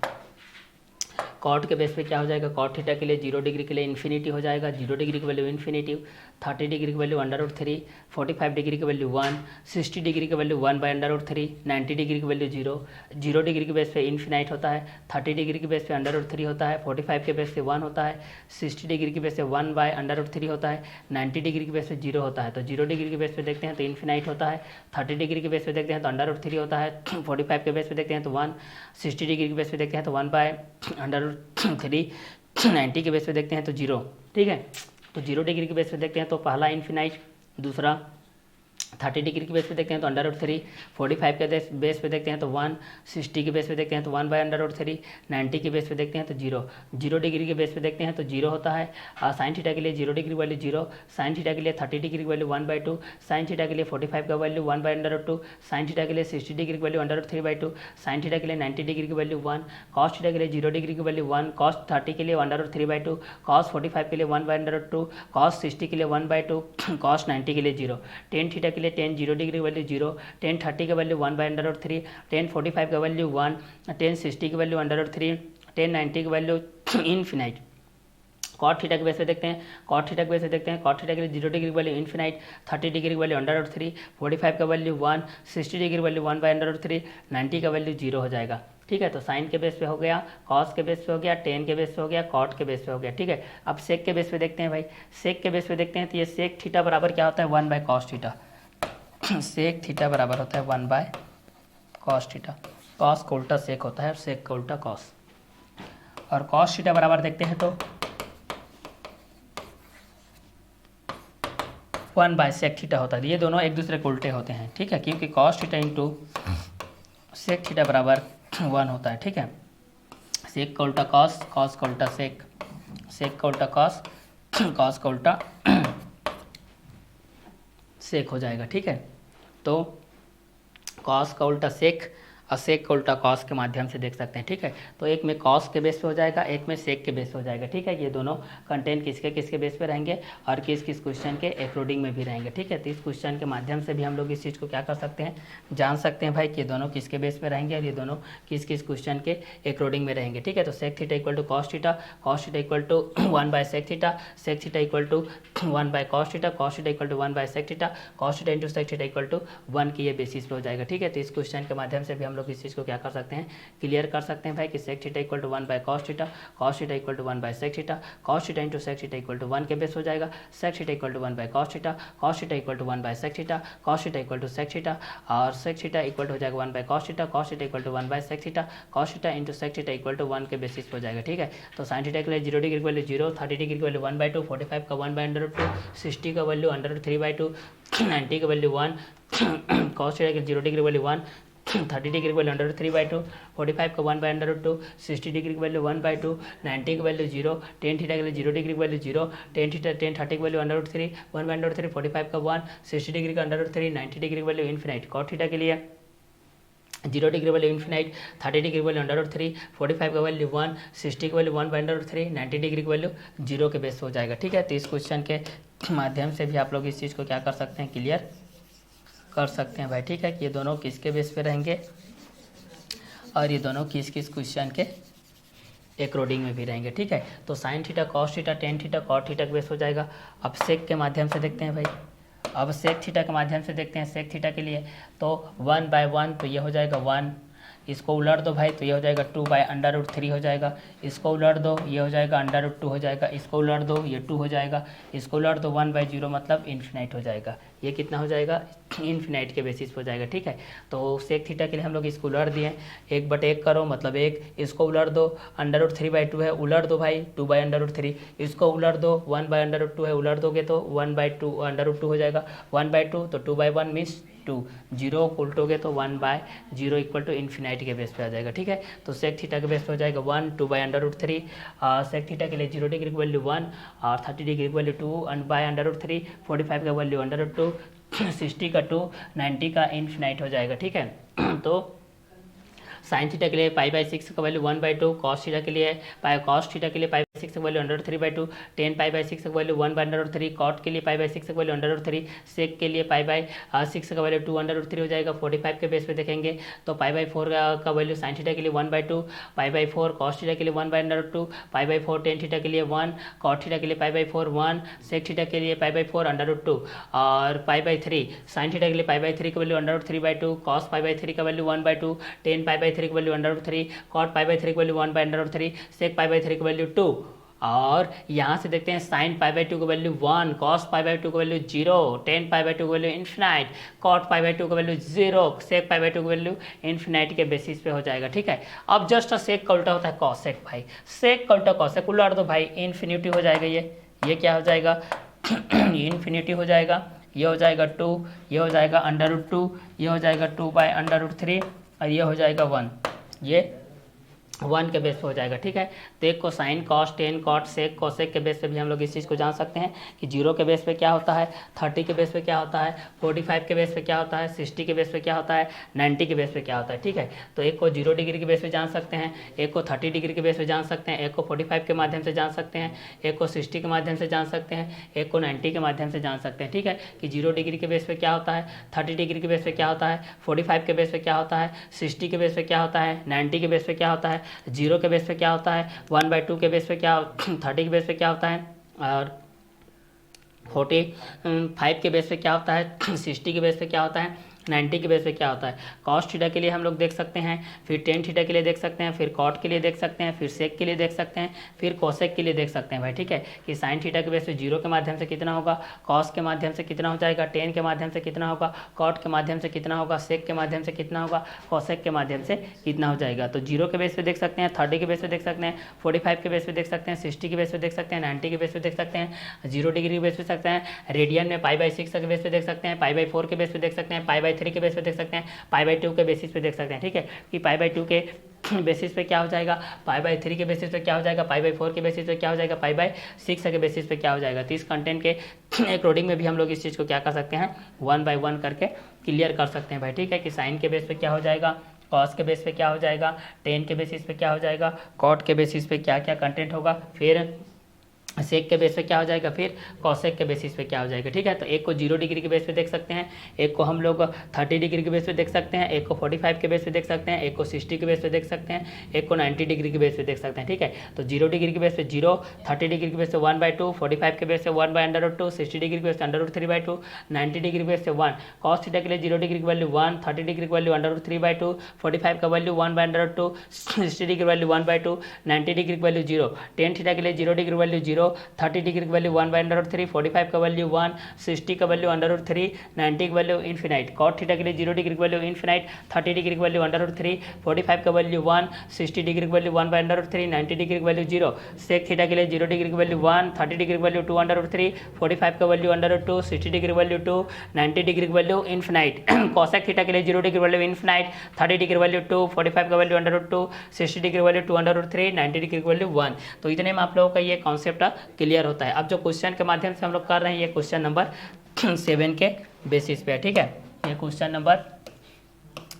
कॉट के बेस पे क्या हो जाएगा, कॉट थीटा के लिए 0 डिग्री के लिए इन्फिनिटी हो जाएगा, 0 डिग्री की वैल्यू इन्फिनिटिव, 30 डिग्री की वैल्यू √3, 45 डिग्री की वैल्यू 1, 60 डिग्री की वैल्यू 1/√3, 90 डिग्री की वैल्यू 0, 0 डिग्री के बेस पे इन्फिनाइट होता है, 30 डिग्री के बेस पे √3 होता है, 45 के बेस पे 1 होता है, 60 डिग्री के बेस पे 1/√3 होता है, 90 डिग्री के बेस पे 0 होता है। तो 0 डिग्री के बेस पे देखते हैं तो इन्फिनाइट होता है, 30 डिग्री के बेस पे देखते हैं तो √3 होता है, 45 के बेस पे देखते हैं तो 1, 60 डिग्री के बेस पे देखते हैं तो 1/√3, 90 के बेस पे देखते हैं तो 0। ठीक है, तो 0 डिग्री के बेस पे देखते हैं तो पहला इन्फिनाइट, दूसरा 30 डिग्री के बेस पे देखते हैं तो √3, 45 के बेस पे देखते हैं तो 1, 60 के बेस पे देखते हैं तो 1/√3, 90 के बेस पे देखते हैं तो 0, 0 डिग्री के बेस पे देखते हैं तो 0 होता है। साइन थीटा के लिए 0 डिग्री वैल्यू 0, साइन थीटा के लिए 30 डिग्री वैल्यू 1/2, साइन थीटा के लिए 45 का वैल्यू 1/√2, साइन थीटा के लिए 60 डिग्री की वैल्यू √3/2, साइन थीटा के लिए 90 डिग्री की वैल्यू 1, कॉस थीटा के लिए 0 डिग्री की वैल्यू 1, कॉस 30 के लिए 1/3/2, कॉस 45 के लिए 1/√2, कॉस 60 के लिए 1/2, कॉस 90 के लिए 0, टेन थीटा के लिए 10 0 डिग्री वैल्यू 0, 10 30 का वैल्यू 1/√3, 10 45 का वैल्यू 1, 10 60 की वैल्यू √3, 10 90 की वैल्यू इन्फिनाइट। कॉट थीटा के बेस पे देखते हैं, कॉट थीटा के बेस पे देखते हैं, कॉट थीटा के लिए 0 degree value infinite, 30 degree value √3, 45 का वैल्यू 1, 60 डिग्री वैल्यू 1/√3, 90 का वैल्यू 0 हो जाएगा। ठीक है, तो साइन के बेस पे हो गया, कॉस के बेस पे हो गया, टेन के बेस पे हो गया, कॉट के बेस पे हो गया। ठीक है, अब सेक के बेस पे देखते हैं भाई, सेक के बेस पे देखते हैं तो ये सेक थीटा बराबर क्या होता है, 1/cos थीटा। सेक थीटा बराबर होता है 1/cos थीटा, कॉस का उल्टा सेक होता है और सेक का उल्टा कॉस, और कॉस थीटा बराबर देखते हैं तो 1/sec थीटा होता है। ये दोनों एक दूसरे के उल्टे होते हैं। ठीक है, क्योंकि cos theta into sec theta बराबर 1 होता है। ठीक है, सेक का उल्टा कॉस, कॉस का उल्टा सेक, सेक का उल्टा कॉस, कॉस का उल्टा सेक हो जाएगा। ठीक है, तो कॉस का उल्टा सेक और सेक को उल्टा कॉस के माध्यम से देख सकते हैं, ठीक है। तो एक में कॉस के बेस पे हो जाएगा, एक में सेक के बेस पे हो जाएगा, ठीक है। ये दोनों कंटेंट किसके किसके बेस पे रहेंगे और किस किस क्वेश्चन के अकॉर्डिंग में भी रहेंगे, ठीक है। तो इस क्वेश्चन के माध्यम से भी हम लोग इस चीज़ को क्या कर सकते हैं, जान सकते हैं भाई कि ये दोनों किसके बेस पे रहेंगे और ये दोनों किस किस क्वेश्चन के अकॉर्डिंग में रहेंगे, ठीक है। तो sec theta equal to cos theta equal to 1 by sec theta equal to 1 by cos theta equal to 1 by sec theta into sec theta equal to 1 की ये बेसिस पे हो जाएगा, ठीक है। तो इस क्वेश्चन के माध्यम से भी हम लोग इस चीज़ को क्या कर सकते हैं, क्लियर कर सकते हैं भाई कि sec theta equal to 1 by cos theta equal to 1 by sec theta into sec theta equal to 1 के बेस हो जाएगा, sec theta equal to 1 by cos theta equal to 1 by sec theta equal to sec theta और sec theta equal हो जाएगा 1 by cos theta equal to 1 by sec theta into sec theta equal to 1 के basis हो जाएगा, ठीक है। तो sine theta के लिए 0 डिग्री की वैल्यू 0, 30 डिग्री की वैल्यू 1/2, 45 का 1/√2, 60 का वैल्यू √3/2, 90 का वैल्यू 1, कॉस थीटा की 0 डिग्री वैल्यू 1, 30 डिग्री की वैल्यू √3/2, 45 का 1/√2, 60 डिग्री की वैल्यू 1/2, 90 की वैल्यू 0, tan थीटा के लिए 0 डिग्री की वैल्यू 0, tan 30 की वैल्यू 1/3, 1/3, 45 का 1, 60 डिग्री का √3, 90 डिग्री की वैल्यू इन्फिनाइट, cot थीटा के लिए 0 degree value infinite, 30 degree value √3, 45 का वैल्यू 1, 60 की वैल्यू 1/3, 90 डिग्री की वैल्यू 0 के बेस हो जाएगा, ठीक है। तो इस क्वेश्चन के माध्यम से भी आप लोग इस चीज़ को क्या कर सकते हैं, क्लियर कर सकते हैं भाई, ठीक है। कि ये दोनों किसके बेस पे रहेंगे और ये दोनों किस किस क्वेश्चन के अकॉर्डिंग में भी रहेंगे, ठीक है। तो sine theta cos theta tan theta cot theta के बेस हो जाएगा। अब सेक के माध्यम से देखते हैं भाई, अब सेक थीटा के माध्यम से देखते हैं सेक थीटा के लिए, तो 1/1 तो ये हो जाएगा 1, इसको उलट दो भाई तो ये हो जाएगा 2/√3 हो जाएगा, इसको उलट दो ये हो जाएगा √2 हो जाएगा, इसको उलट दो ये 2 हो जाएगा, इसको उलट दो 1/0 मतलब इन्फिनाइट हो जाएगा। ये कितना हो जाएगा, इन्फिनाइट के बेसिस पर हो जाएगा, ठीक है। तो सेक थीटा के लिए हम लोग इसको उलट दिए, 1/1 करो मतलब 1, इसको उलट दो √3/2 है, उलट दो भाई 2/√3, इसको उलट दो 1/√2 है, उलट दोगे तो 1/2 √2 हो जाएगा, 1/2 तो 2/1 मीन्स 2, 0 को उल्टोगे तो 1/0 इक्वल टू इन्फिनाइट के बेस पे आ जाएगा, ठीक है। तो सेक थीटा के बेस पे हो जाएगा 1, 2/√3, सेक थीटा के लिए 0 डिग्री की वैल्यू 1 और 30 डिग्री की वैल्यू 2, 1/√3, 45 का वैल्यू √2, 60 का 2, 90 का इन्फिनाइट हो जाएगा, ठीक है। तो साइन थीटा के लिए π/6 का वैल्यू 1/2, कॉस थीटा के लिए कॉस थीटा के लिए π/6 का वैल्यू √3/2, tan π/6 का वैल्यू 1/√3, कॉट के लिए π/6 का वैल्यू √3, सेक के लिए π/6 का वैल्यू 2/√3 हो जाएगा। 45 के बेस पे देखेंगे तो π/4 का वैल्यू साइन थीटा के लिए 1/2, π/4 कॉस थीटा के लिए 1/√2, π/4 tan थीटा के लिए 1, कॉट थीटा के लिए π/4 1, सेक थीटा के लिए π/4 √2 और π/3 साइन थीटा के लिए π/3 का वैल्यू √3/2, कॉस π/3 का वैल्यू 1/2, tan π/3 की वैल्यू √3, कॉट π/3 की वैल्यू 1/√3, सेक π/3 की वैल्यू 2 और यहाँ से देखते हैं साइन π/2 की वैल्यू 1, कॉस π/2 की वैल्यू 0, tan π/2 की वैल्यू इन्फिनाइट, कॉट π/2 की वैल्यू 0, सेक π/2 की वैल्यू इन्फिनाइट के बेसिस पे हो जाएगा, ठीक है। अब जस्ट सेक का उल्टा होता है कॉसेक भाई, सेक का उल्टा कॉसेक उलट दो भाई, इन्फिनिटी हो जाएगा, ये क्या हो जाएगा इन्फिनिटी हो जाएगा, ये हो जाएगा 2, ये हो जाएगा √2, ये हो जाएगा 2/√3 और ये हो जाएगा 1, ये 1 के बेस पे हो जाएगा, ठीक है। तो एक को sine cos tan cot sec cosec के बेस पे भी हम लोग इस चीज़ को जान सकते हैं कि 0 के बेस पे क्या होता है, 30 के बेस पे क्या होता है, 45 के बेस पे क्या होता है, 60 के बेस पे क्या होता है, 90 के बेस पे क्या होता है, ठीक है। तो एक को 0 डिग्री के बेस पे जान सकते हैं, एक को 30 डिग्री के बेस पे जान सकते हैं, एक को 45 के माध्यम से जान सकते हैं, एक को 60 के माध्यम से जान सकते हैं, एक को 90 के माध्यम से जान सकते हैं, ठीक है। कि 0 डिग्री के बेस पे क्या होता है, 30 डिग्री के बेस पे क्या होता है, 45 के बेस पे क्या होता है, 60 के बेस पे क्या होता है, 90 के बेस पे क्या होता है, 0 के बेस पे क्या होता है, 1/2 के बेस पे क्या 30 के बेस पे क्या होता है और 45 के बेस पे क्या होता है, 60 के बेस पे क्या होता है, 90 के बेस पे क्या होता है। कॉस थीटा के लिए हम लोग देख सकते हैं, फिर टेन थीटा के लिए देख सकते हैं, फिर कॉट के लिए देख सकते हैं, फिर सेक के लिए देख सकते हैं, फिर कोसेक के लिए देख सकते हैं भाई, ठीक है। कि साइन थीटा के बेस पे 0 के माध्यम से कितना होगा, कॉस के माध्यम से कितना हो जाएगा, टेन के माध्यम से कितना होगा, कॉट के माध्यम से कितना होगा, सेक के माध्यम से कितना होगा, कोसेक के माध्यम से कितना हो जाएगा। तो 0 के बेस पे देख सकते हैं, 30 के बेस पे देख सकते हैं, 45 के बेस पे देख सकते हैं, 60 के बेस पे देख सकते हैं, 90 के बेस पे देख सकते हैं, 0 डिग्री के बेस पे सकते हैं, रेडियन में π/6 के बेस पे देख सकते हैं, π/4 के बेस पे देख सकते हैं, π/3 के बेस पे देख सकते हैं, π/2 के बेसिस पे देख सकते हैं, ठीक है। कि π/2 के बेसिस पे क्या हो जाएगा, π/3 के बेसिस पे क्या हो जाएगा, π/4 के बेसिस पे क्या हो जाएगा, π/6 के बेसिस पे क्या हो जाएगा। तो इस कंटेंट के अकॉर्डिंग में भी हम लोग इस चीज़ को क्या कर सकते हैं, 1/1 करके क्लियर कर सकते हैं भाई, ठीक है। कि साइन के बेस पे क्या हो जाएगा, कॉस के बेस पे क्या हो जाएगा, टेन के बेसिस पे क्या हो जाएगा, कॉट के बेसिस पे क्या क्या कंटेंट होगा, फिर सेक के बेस पे क्या हो जाएगा, फिर कॉसेक के बेसिस पे क्या हो जाएगा। ठीक है, तो एक को 0 डिग्री के बेस पे देख सकते हैं, एक को हम लोग 30 डिग्री के बेस पे देख सकते हैं, एक को 45 के बेस पे देख सकते हैं, एक को 60 के बेस पे देख सकते हैं, एक को 90 डिग्री के बेस पे देख सकते हैं। ठीक है, तो 0 डिग्री के बेस पे 0, 30 डिग्री के बेस पे 1/2, 45 के बेस पे 1/√2, 60 डिग्री के बेस पे √3/2, 90 डिग्री के बेस पे 1। कॉस थीटा के लिए 0 डिग्री की वैल्यू 1, 30 डिग्री की वैल्यू √3/2, 45 का वैल्यू 1/√2, 60 डिग्री की वैल्यू 1/2, 90 डिग्री की वैल्यू 0। टेन थीटा के लिए 0 डिग्री की वैल्यू 0, 30 डिग्री की वैल्यू 1/√3, 45 का वैल्यू 1, 60 का वैल्यू √3, 90 की वैल्यू इन्फिनाइट। कॉट थीटा के लिए 0 डिग्री की वैल्यू इन्फिनाइट, 30 डिग्री की वैल्यू √3, 45 का वैल्यू 1, 60 डिग्री की वैल्यू 1/√3, 90 डिग्री की वैल्यू 0। सेक थीटा के लिए 0 डिग्री की वैल्यू 1, 30 डिग्री की वैल्यू 2/3, 45 का वैल्यू √2, 60 डिग्री की वैल्यू 2, 90 डिग्री की वैल्यू इन्फिनाइट। कॉसेक थीटा के लिए 0 डिग्री की वैल्यू इन्फिनाइट, 30 डिग्री की वैल्यू 2, 45 का वैल्यू √2, 60 डिग्री की वैल्यू 2/3, 90 डिग्री की वैल्यू 1। तो इतने में आप लोगों का ये कॉन्सेप्ट क्लियर होता है। अब जो क्वेश्चन के माध्यम से हम लोग कर रहे हैं, ये क्वेश्चन नंबर 7 के बेसिस पे है। ठीक है, ये क्वेश्चन नंबर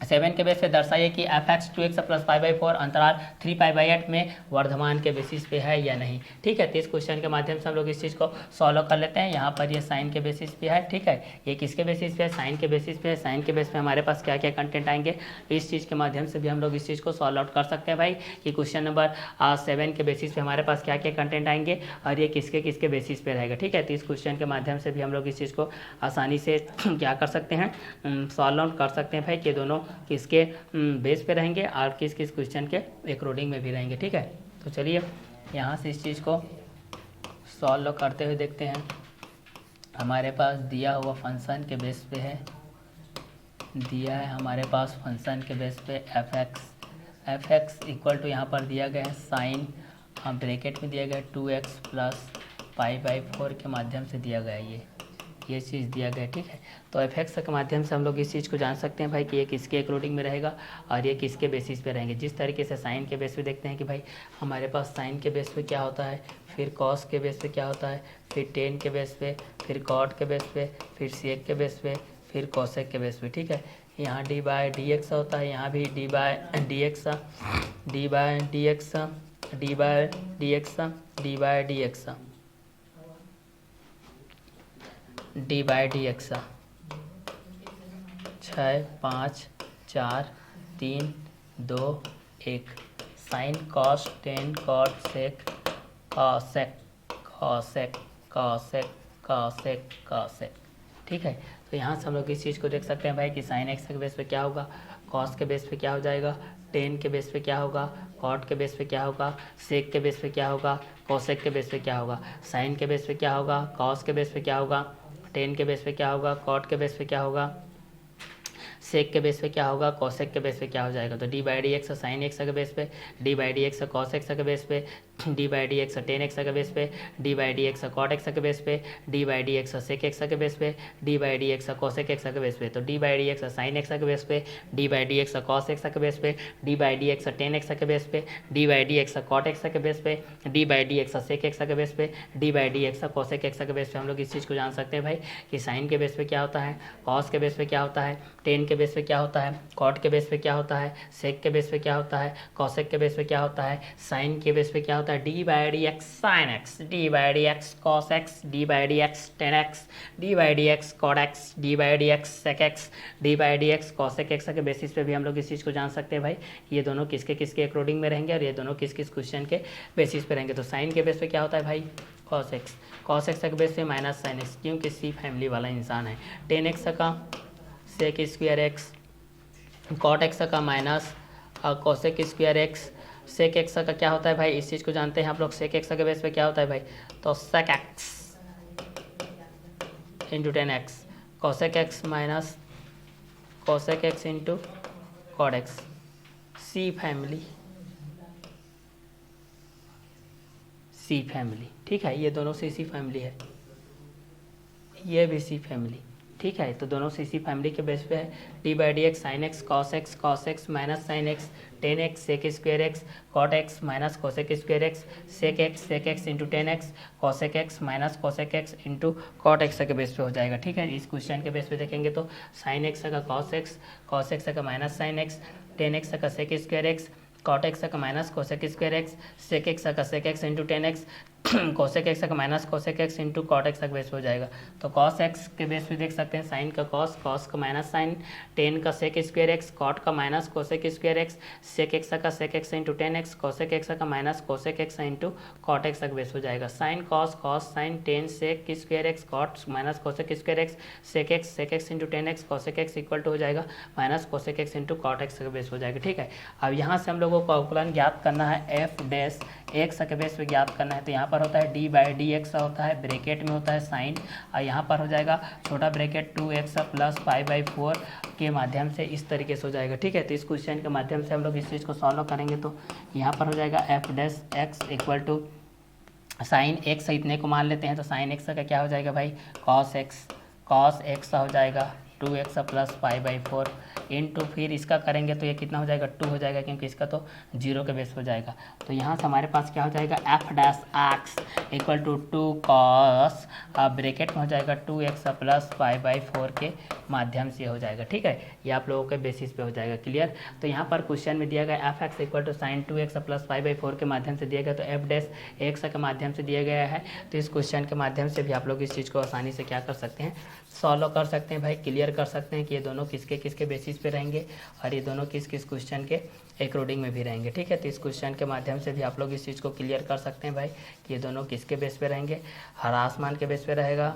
7 के बेस पे दर्शाइए कि fx 2x प्लस π/4 अंतराल 3π/8 में वर्धमान के बेसिस पे है या नहीं। ठीक है, तो इस क्वेश्चन के माध्यम से हम लोग इस चीज़ को सॉल्व कर लेते हैं। यहाँ पर ये साइन के बेसिस पे है। ठीक है, ये किसके बेसिस पे है, साइन के बेसिस पे है। साइन के बेस पे हमारे पास क्या क्या कंटेंट आएंगे, इस चीज़ के माध्यम से भी हम लोग इस चीज़ को सॉल्व आउट कर सकते हैं भाई कि क्वेश्चन नंबर 7 के बेसिस पे हमारे पास क्या क्या कंटेंट आएंगे और ये किसके किसके बेसिस पे रहेगा। ठीक है, तो इस क्वेश्चन के माध्यम से भी हम लोग इस चीज़ को आसानी से क्या कर सकते हैं, सॉल्व आउट कर सकते हैं भाई कि दोनों किसके बेस पे रहेंगे और किस किस क्वेश्चन के अकॉर्डिंग में भी रहेंगे। ठीक है, तो चलिए यहाँ से इस चीज़ को सॉल्व करते हुए देखते हैं। हमारे पास दिया हुआ फंक्शन के बेस पे है, दिया है हमारे पास फंक्शन के बेस पे एफ एक्स इक्वल टू यहाँ पर दिया गया है साइन, ब्रैकेट में दिया गया है 2x प्लस π/4 के माध्यम से दिया गया है ये चीज़ दिया गया है। ठीक है, तो एफ एक्स के माध्यम से हम लोग इस चीज़ को जान सकते हैं भाई कि ये किसके अकॉर्डिंग में रहेगा और ये किसके बेसिस पे रहेंगे। जिस तरीके से साइन के बेस पे देखते हैं कि भाई हमारे पास साइन के बेस पे क्या होता है, फिर कॉस के बेस पे क्या होता है, फिर टेन के बेस पे, फिर कॉट के बेस पे, फिर सेक के बेस पे, फिर कॉसेक के बेस पे। ठीक है, यहाँ d/dx होता है, यहाँ भी d/dx, d/dx, d/dx, d/dx, d/dx 6 5 4 3 2 1 sine cos tan cot sec cosec cosec cosec cosec cosec. ठीक है, तो यहाँ से हम लोग इस चीज़ को देख सकते हैं भाई कि साइन एक्स के बेस पे क्या होगा, कॉस के बेस पे क्या हो जाएगा, टेन के बेस पे क्या होगा, कॉट के बेस पे क्या होगा, सेक के बेस पे क्या होगा, कॉसेक के बेस पे क्या होगा, साइन के बेस पे क्या होगा, कॉस के बेस पे क्या होगा, टेन के बेस पे क्या होगा, कॉट के बेस पे क्या होगा, सेक के बेस पे क्या होगा, कॉसेक के बेस पे क्या हो जाएगा। तो d/dx साइन एक्स के बेस पे, d/dx कॉस एक्स के बेस पे, d/dx टेन एक्स के बेस पे, d/dx कॉट एक्स के बेस पे, d/dx सेक एक्स के बेस पे, d/dx कॉसेक एक्स के बेस पे। तो d/dx साइन एक्स के बेस पे, d/dx कॉस एक्स के बेस पे, d/dx टेन एक्स के बेस पे, d/dx कॉट एक्स के बेस पे, d/dx सेक एक्स के बेस पे, d/dx कॉसेक एक्स के बेस पे। हम लोग इस चीज़ को जान सकते हैं भाई कि साइन के बेस पे क्या होता है, कॉस के बेस पे क्या होता है, टेन के बेस पे क्या होता है, कॉट के बेस पे क्या होता है, सेक के बेस पे क्या होता है, कॉसेक के बेस पे क्या होता है, साइन के बेस पे क्या होता है, d/dx sine x, d/dx cos x, d/dx tan x, d/dx cot x, d/dx sec x, d/dx cosec x के बेसिस पे भी हम लोग इस चीज़ को जान सकते हैं भाई ये दोनों किसके किसके अकॉर्डिंग में रहेंगे और ये दोनों किस किस क्वेश्चन के बेसिस पे रहेंगे। तो साइन के बेस पे क्या होता है भाई, कॉस एक्स के बेस पे माइनस साइन एक्स, क्योंकि सी फैमिली वाला इंसान है, टेन एक्स का sec square x, cot x का minus cosec square x, sec x का क्या होता है भाई, इस चीज़ को जानते हैं आप लोग। सेक एक्स के बेस पे क्या होता है भाई, तो sec x into tan x, cosec x minus cosec x into cot x, C family, C family. ठीक है, ये दोनों से सी फैमिली है, ये भी सी फैमिली, ठीक है। तो दोनों से इसी फैमिली के बेस पे है। D by d x sine x cos x minus sine x tan x sec square x cot x minus cosec square x sec x into tan x cosec x minus cosec x into cot x के base पे हो जाएगा। ठीक है, इस question के base पे देखेंगे तो साइन एक्स का कॉस एक्स का minus sine x tan x का sec square x cot x का minus cosec square x sec x into tan x cosec x का minus cosec x into cot x का base हो जाएगा। तो cos x के base पे देख सकते हैं साइन का कॉस का माइनस साइन टेन का सेक स्क्वायर एक्स कॉट का minus cosec square x sec x into tan x cosec x का minus cosec x into cot x का बेस हो जाएगा। Sine cos sine tan sec square x cot minus cosec square x sec x into tan x cosec x equal to हो जाएगा minus cosec x into cot x का base हो जाएगा। ठीक है, अब यहाँ से हम लोगों को अवकलन ज्ञात करना है एफ डैश एक्स के बेस पे ज्ञात करना है। तो यहाँ पर होता है डी बाई डी एक्स होता है, ब्रैकेट में होता है साइन, और यहाँ पर हो जाएगा छोटा ब्रैकेट 2x प्लस 5/4 के माध्यम से इस तरीके से हो जाएगा। ठीक है, तो इस क्वेश्चन के माध्यम से हम लोग इस चीज़ को सॉल्व करेंगे। तो यहाँ पर हो जाएगा f dash x equal to sine x इतने को मान लेते हैं। तो साइन एक्स का क्या हो जाएगा भाई कॉस एक्स हो जाएगा 2x प्लस 5/4 इंटू फिर इसका करेंगे तो ये कितना हो जाएगा 2 हो जाएगा, क्योंकि इसका तो 0 के बेस हो जाएगा। तो यहाँ से हमारे पास क्या हो जाएगा f dash x equal to 2 cos bracket में हो जाएगा 2x प्लस 5/4 के माध्यम से हो जाएगा। ठीक है, ये आप लोगों के बेसिस पे हो जाएगा। क्लियर। तो यहाँ पर क्वेश्चन में दिया गया f x equal to sine 2x plus 5/4 के माध्यम से दिया गया, तो एफ डैश एक्स के माध्यम से दिया गया है। तो इस क्वेश्चन के माध्यम से भी आप लोग इस चीज़ को आसानी से क्या कर सकते हैं सॉल्व कर सकते हैं भाई, क्लियर कर सकते हैं कि ये दोनों किसके बेसिस पे रहेंगे और ये दोनों किस क्वेश्चन के अकॉर्डिंग में भी रहेंगे। ठीक है, तो इस क्वेश्चन के माध्यम से भी आप लोग इस चीज़ को क्लियर कर सकते हैं भाई कि ये दोनों किसके बेस पे रहेंगे, ह्रासमान के बेस पे रहेगा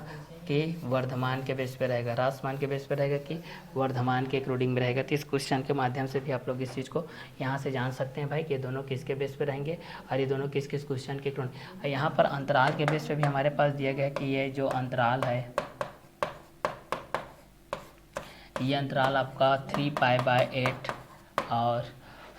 कि वर्धमान के बेस पे रहेगा, ह्रासमान के बेस पे रहेगा कि वर्धमान के अकॉर्डिंग में रहेगा। तो इस क्वेश्चन के माध्यम से भी आप लोग इस चीज़ को यहाँ से जान सकते हैं भाई कि ये दोनों किसके बेस पे रहेंगे और ये दोनों किस क्वेश्चन के अकॉर्डिंग। यहाँ पर अंतराल के बेस पे भी हमारे पास दिया गया है कि ये जो अंतराल है ये अंतराल आपका 3π/8 और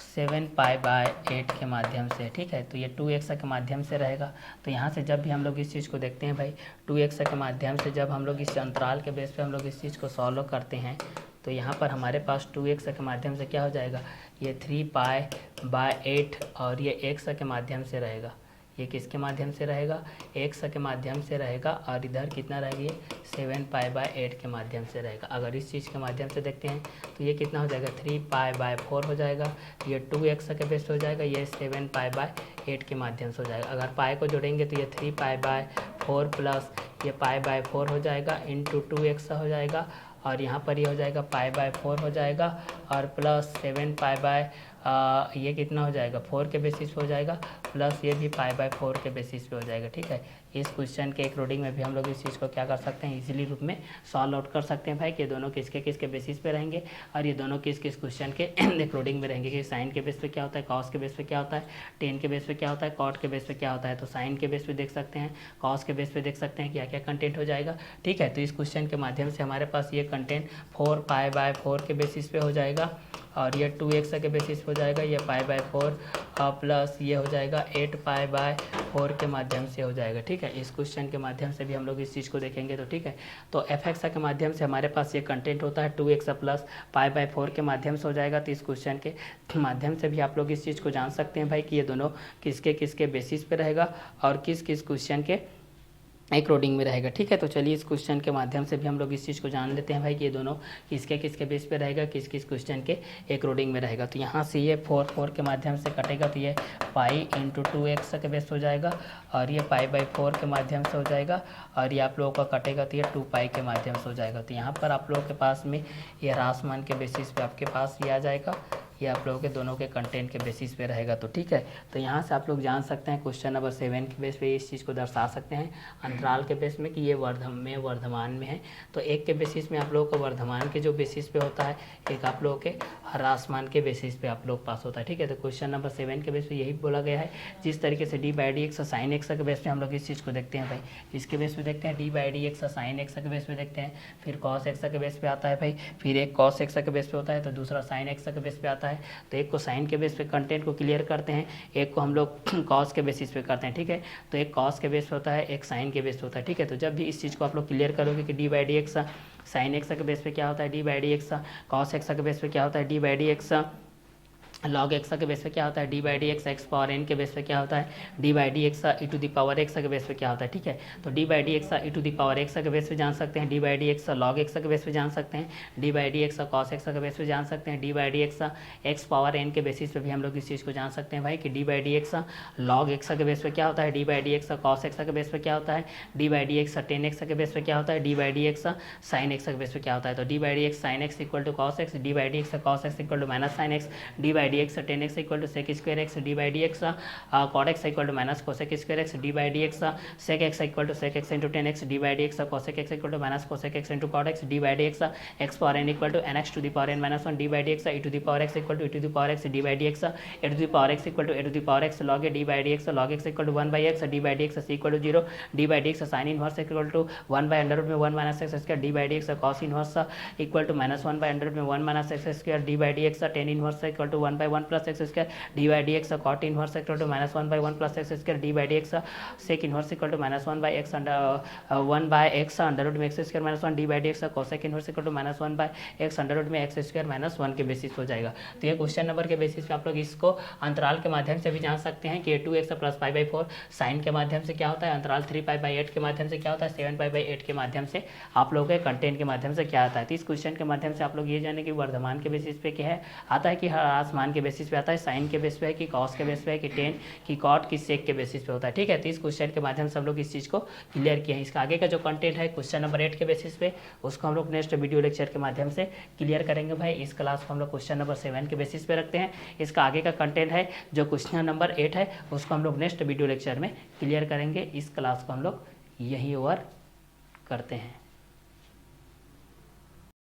7π/8 के माध्यम से। ठीक है, तो ये 2x के माध्यम से रहेगा। तो यहाँ से जब भी हम लोग इस चीज़ को देखते हैं भाई 2x के माध्यम से जब हम लोग इस अंतराल के बेस पे हम लोग इस चीज़ को सॉल्व करते हैं तो यहाँ पर हमारे पास 2x के माध्यम से क्या हो जाएगा ये 3π/8 और ये x के माध्यम से रहेगा। ये किसके माध्यम से रहेगा x के माध्यम से रहेगा और इधर कितना रहेगा ये 7π/8 के माध्यम से रहेगा। अगर इस चीज़ के माध्यम से देखते हैं तो ये कितना हो जाएगा 3π/4 हो जाएगा, ये 2x के बेस हो जाएगा, ये 7π/8 के माध्यम से हो जाएगा। अगर पाई को जोड़ेंगे तो ये 3π/4 प्लस ये π/4 हो जाएगा इंटू 2x हो जाएगा और यहाँ पर ये हो जाएगा π/4 हो जाएगा और प्लस 7π/ ये कितना हो जाएगा 4 के बेसिस पे हो जाएगा प्लस ये भी π/4 के बेसिस पे हो जाएगा। ठीक है, इस क्वेश्चन के अकॉर्डिंग में भी हम लोग इस चीज़ को क्या कर सकते हैं इजीली रूप में सॉल्व आउट कर सकते हैं भाई कि दोनों किसके बेसिस पे रहेंगे और ये दोनों किस क्वेश्चन के अकॉर्डिंग में रहेंगे कि साइन के बेस पे क्या होता है, कॉस के बेस पे क्या होता है, टेन के बेस पे क्या होता है, कॉट के बेस पे क्या होता है। तो साइन के बेस पे देख सकते हैं, कॉस के बेस पे देख सकते हैं क्या क्या कंटेंट हो जाएगा। ठीक है, तो इस क्वेश्चन के माध्यम से हमारे पास ये कंटेंट 4π/4 के बेसिस पे हो जाएगा और ये 2x के बेसिस हो जाएगा, ये π/4 प्लस ये हो जाएगा 8π/4 के माध्यम से हो जाएगा। ठीक है, इस क्वेश्चन के माध्यम से भी हम लोग इस चीज़ को देखेंगे। तो ठीक है, तो fx के माध्यम से हमारे पास ये कंटेंट होता है 2x प्लस π/4 के माध्यम से हो जाएगा। तो इस क्वेश्चन के माध्यम से भी आप लोग इस चीज़ को जान सकते हैं भाई कि ये दोनों किसके बेसिस पे रहेगा और किस क्वेश्चन के अकॉर्डिंग में रहेगा। ठीक है, तो चलिए इस क्वेश्चन के माध्यम से भी हम लोग इस चीज़ को जान लेते हैं भाई कि ये दोनों किसके बेस पे रहेगा, किस क्वेश्चन के अकॉर्डिंग में रहेगा। तो यहाँ से ये 4 के माध्यम से कटेगा तो ये पाई इंटू 2x के बेस हो जाएगा और ये π/4 के माध्यम से हो जाएगा और ये आप लोगों का कटेगा तो ये 2π के माध्यम से हो जाएगा। तो यहाँ पर आप लोगों के पास में ये ह्रासमान के बेसिस पे आपके पास ये आ जाएगा, ये आप लोगों के दोनों के कंटेंट के बेसिस पे रहेगा। तो ठीक है, तो यहाँ से आप लोग जान सकते हैं क्वेश्चन नंबर 7 के बेस पे इस चीज़ को दर्शा सकते हैं अंतराल के बेस में कि ये वर्धमान में है। तो एक के बेसिस में आप लोगों को वर्धमान के जो बेसिस पे होता है, एक आप लोगों के ह्रासमान के बेसिस पे आप लोग पास होता है। ठीक है, तो क्वेश्चन नंबर 7 के बेस पे यही बोला गया है। जिस तरीके से d/dx और साइन एक्स के बेस पे हम लोग इस चीज़ को देखते हैं भाई, इसके बेस पे देखते हैं d/dx और साइन एक्स के बेस पे देखते हैं, फिर cos x के बेस पे आता है भाई, फिर एक cos x के बेस पे होता है तो दूसरा sin x के बेस पे आता है है, तो एक को साइन के बेस पे कंटेंट को क्लियर करते हैं, एक को हम लोग कॉस के बेसिस पे करते हैं, ठीक है। तो एक कॉस के बेस पे होता है, एक साइन के बेस पे होता है, ठीक है। तो जब भी इस चीज़ को आप लोग क्लियर करोगे कि d by d x sine x के बेस पे क्या होता है, d by d x cos x के बेस पे क्या होता है, d by d x log x के बेस पे क्या होता है, d by d x x power n के बेस पे क्या होता है, d by d x e to the power x के बेस पे क्या होता है, ठीक है। तो d by d x e to the power x के बेस पे जान सकते हैं, d by d x log x के बेस पे जान सकते हैं, d by d x cos x के बेस पे जान सकते हैं, d by d x x power n के बेसिस पे भी हम लोग इस चीज़ को जान सकते हैं भाई कि d by d x log x के बेस पे क्या होता है, d by d x cos x के बेस पे क्या होता है, d by d x tan x के बेस पे क्या होता है, d by d x sine x के बेस पे क्या होता है। तो d by d x sine x equal to cos x, d by d x cos x equal to minus sine x, d by d x tan x equal to sec square x, d by d x cot x equal to minus cosec square x, d by d x sec x equal to sec x into tan x, d by d x cosec x equal to minus cosec x into cot x, d by d x x power n equal to n x to the power n minus one, d by d x e to the power x equal to e to the power x, d by d x a to the power x equal to a to the power x log a, d by d x log x equal to one by x, d by d x c equal to zero, d by d x sine inverse equal to one by under root में one minus x square, d by d x cos inverse equal to minus one by under root में one minus x square, d by d x tan inverse equal to one by one plus x square, d by d x cot inverse equal to minus one by one plus x square, d by d x sec inverse equal to minus one by x one by x under root में x square minus one, d by d x cosec inverse equal to minus one by x under root में x square minus one के basis हो जाएगा। तो ये question number के basis पे आप लोग इसको अंतराल के माध्यम से भी जान सकते हैं कि a two x plus pi by four, sine के माध्यम से क्या होता है, अंतराल थ्री पाई बाई एट के माध्यम से क्या होता है, सेवन पाई बाई एट के माध्यम से आप लोगों के कंटेंट के माध्यम से क्या आता है। तो इस क्वेश्चन के माध्यम से आप लोग ये जाने कि वर्धमान के बेसिस पे क्या है आता है, कि आसमान के बेसिस पे आता है, साइन के बेस पे है कि कॉस के बेस पे है कि टेन की कॉट की सेक के बेसिस पे होता है, ठीक है। तो इस क्वेश्चन के माध्यम से हम लोग इस चीज़ को क्लियर किया है। इसका आगे का जो कंटेंट है क्वेश्चन नंबर 8 के बेसिस पे, उसको हम लोग नेक्स्ट वीडियो लेक्चर के माध्यम से क्लियर करेंगे भाई। इस क्लास को हम लोग क्वेश्चन नंबर 7 के बेसिस पे रखते हैं। इसका आगे का कंटेंट है जो क्वेश्चन नंबर 8 है, उसको हम लोग नेक्स्ट वीडियो लेक्चर में क्लियर करेंगे। इस क्लास को हम लोग यहीं ओवर करते हैं।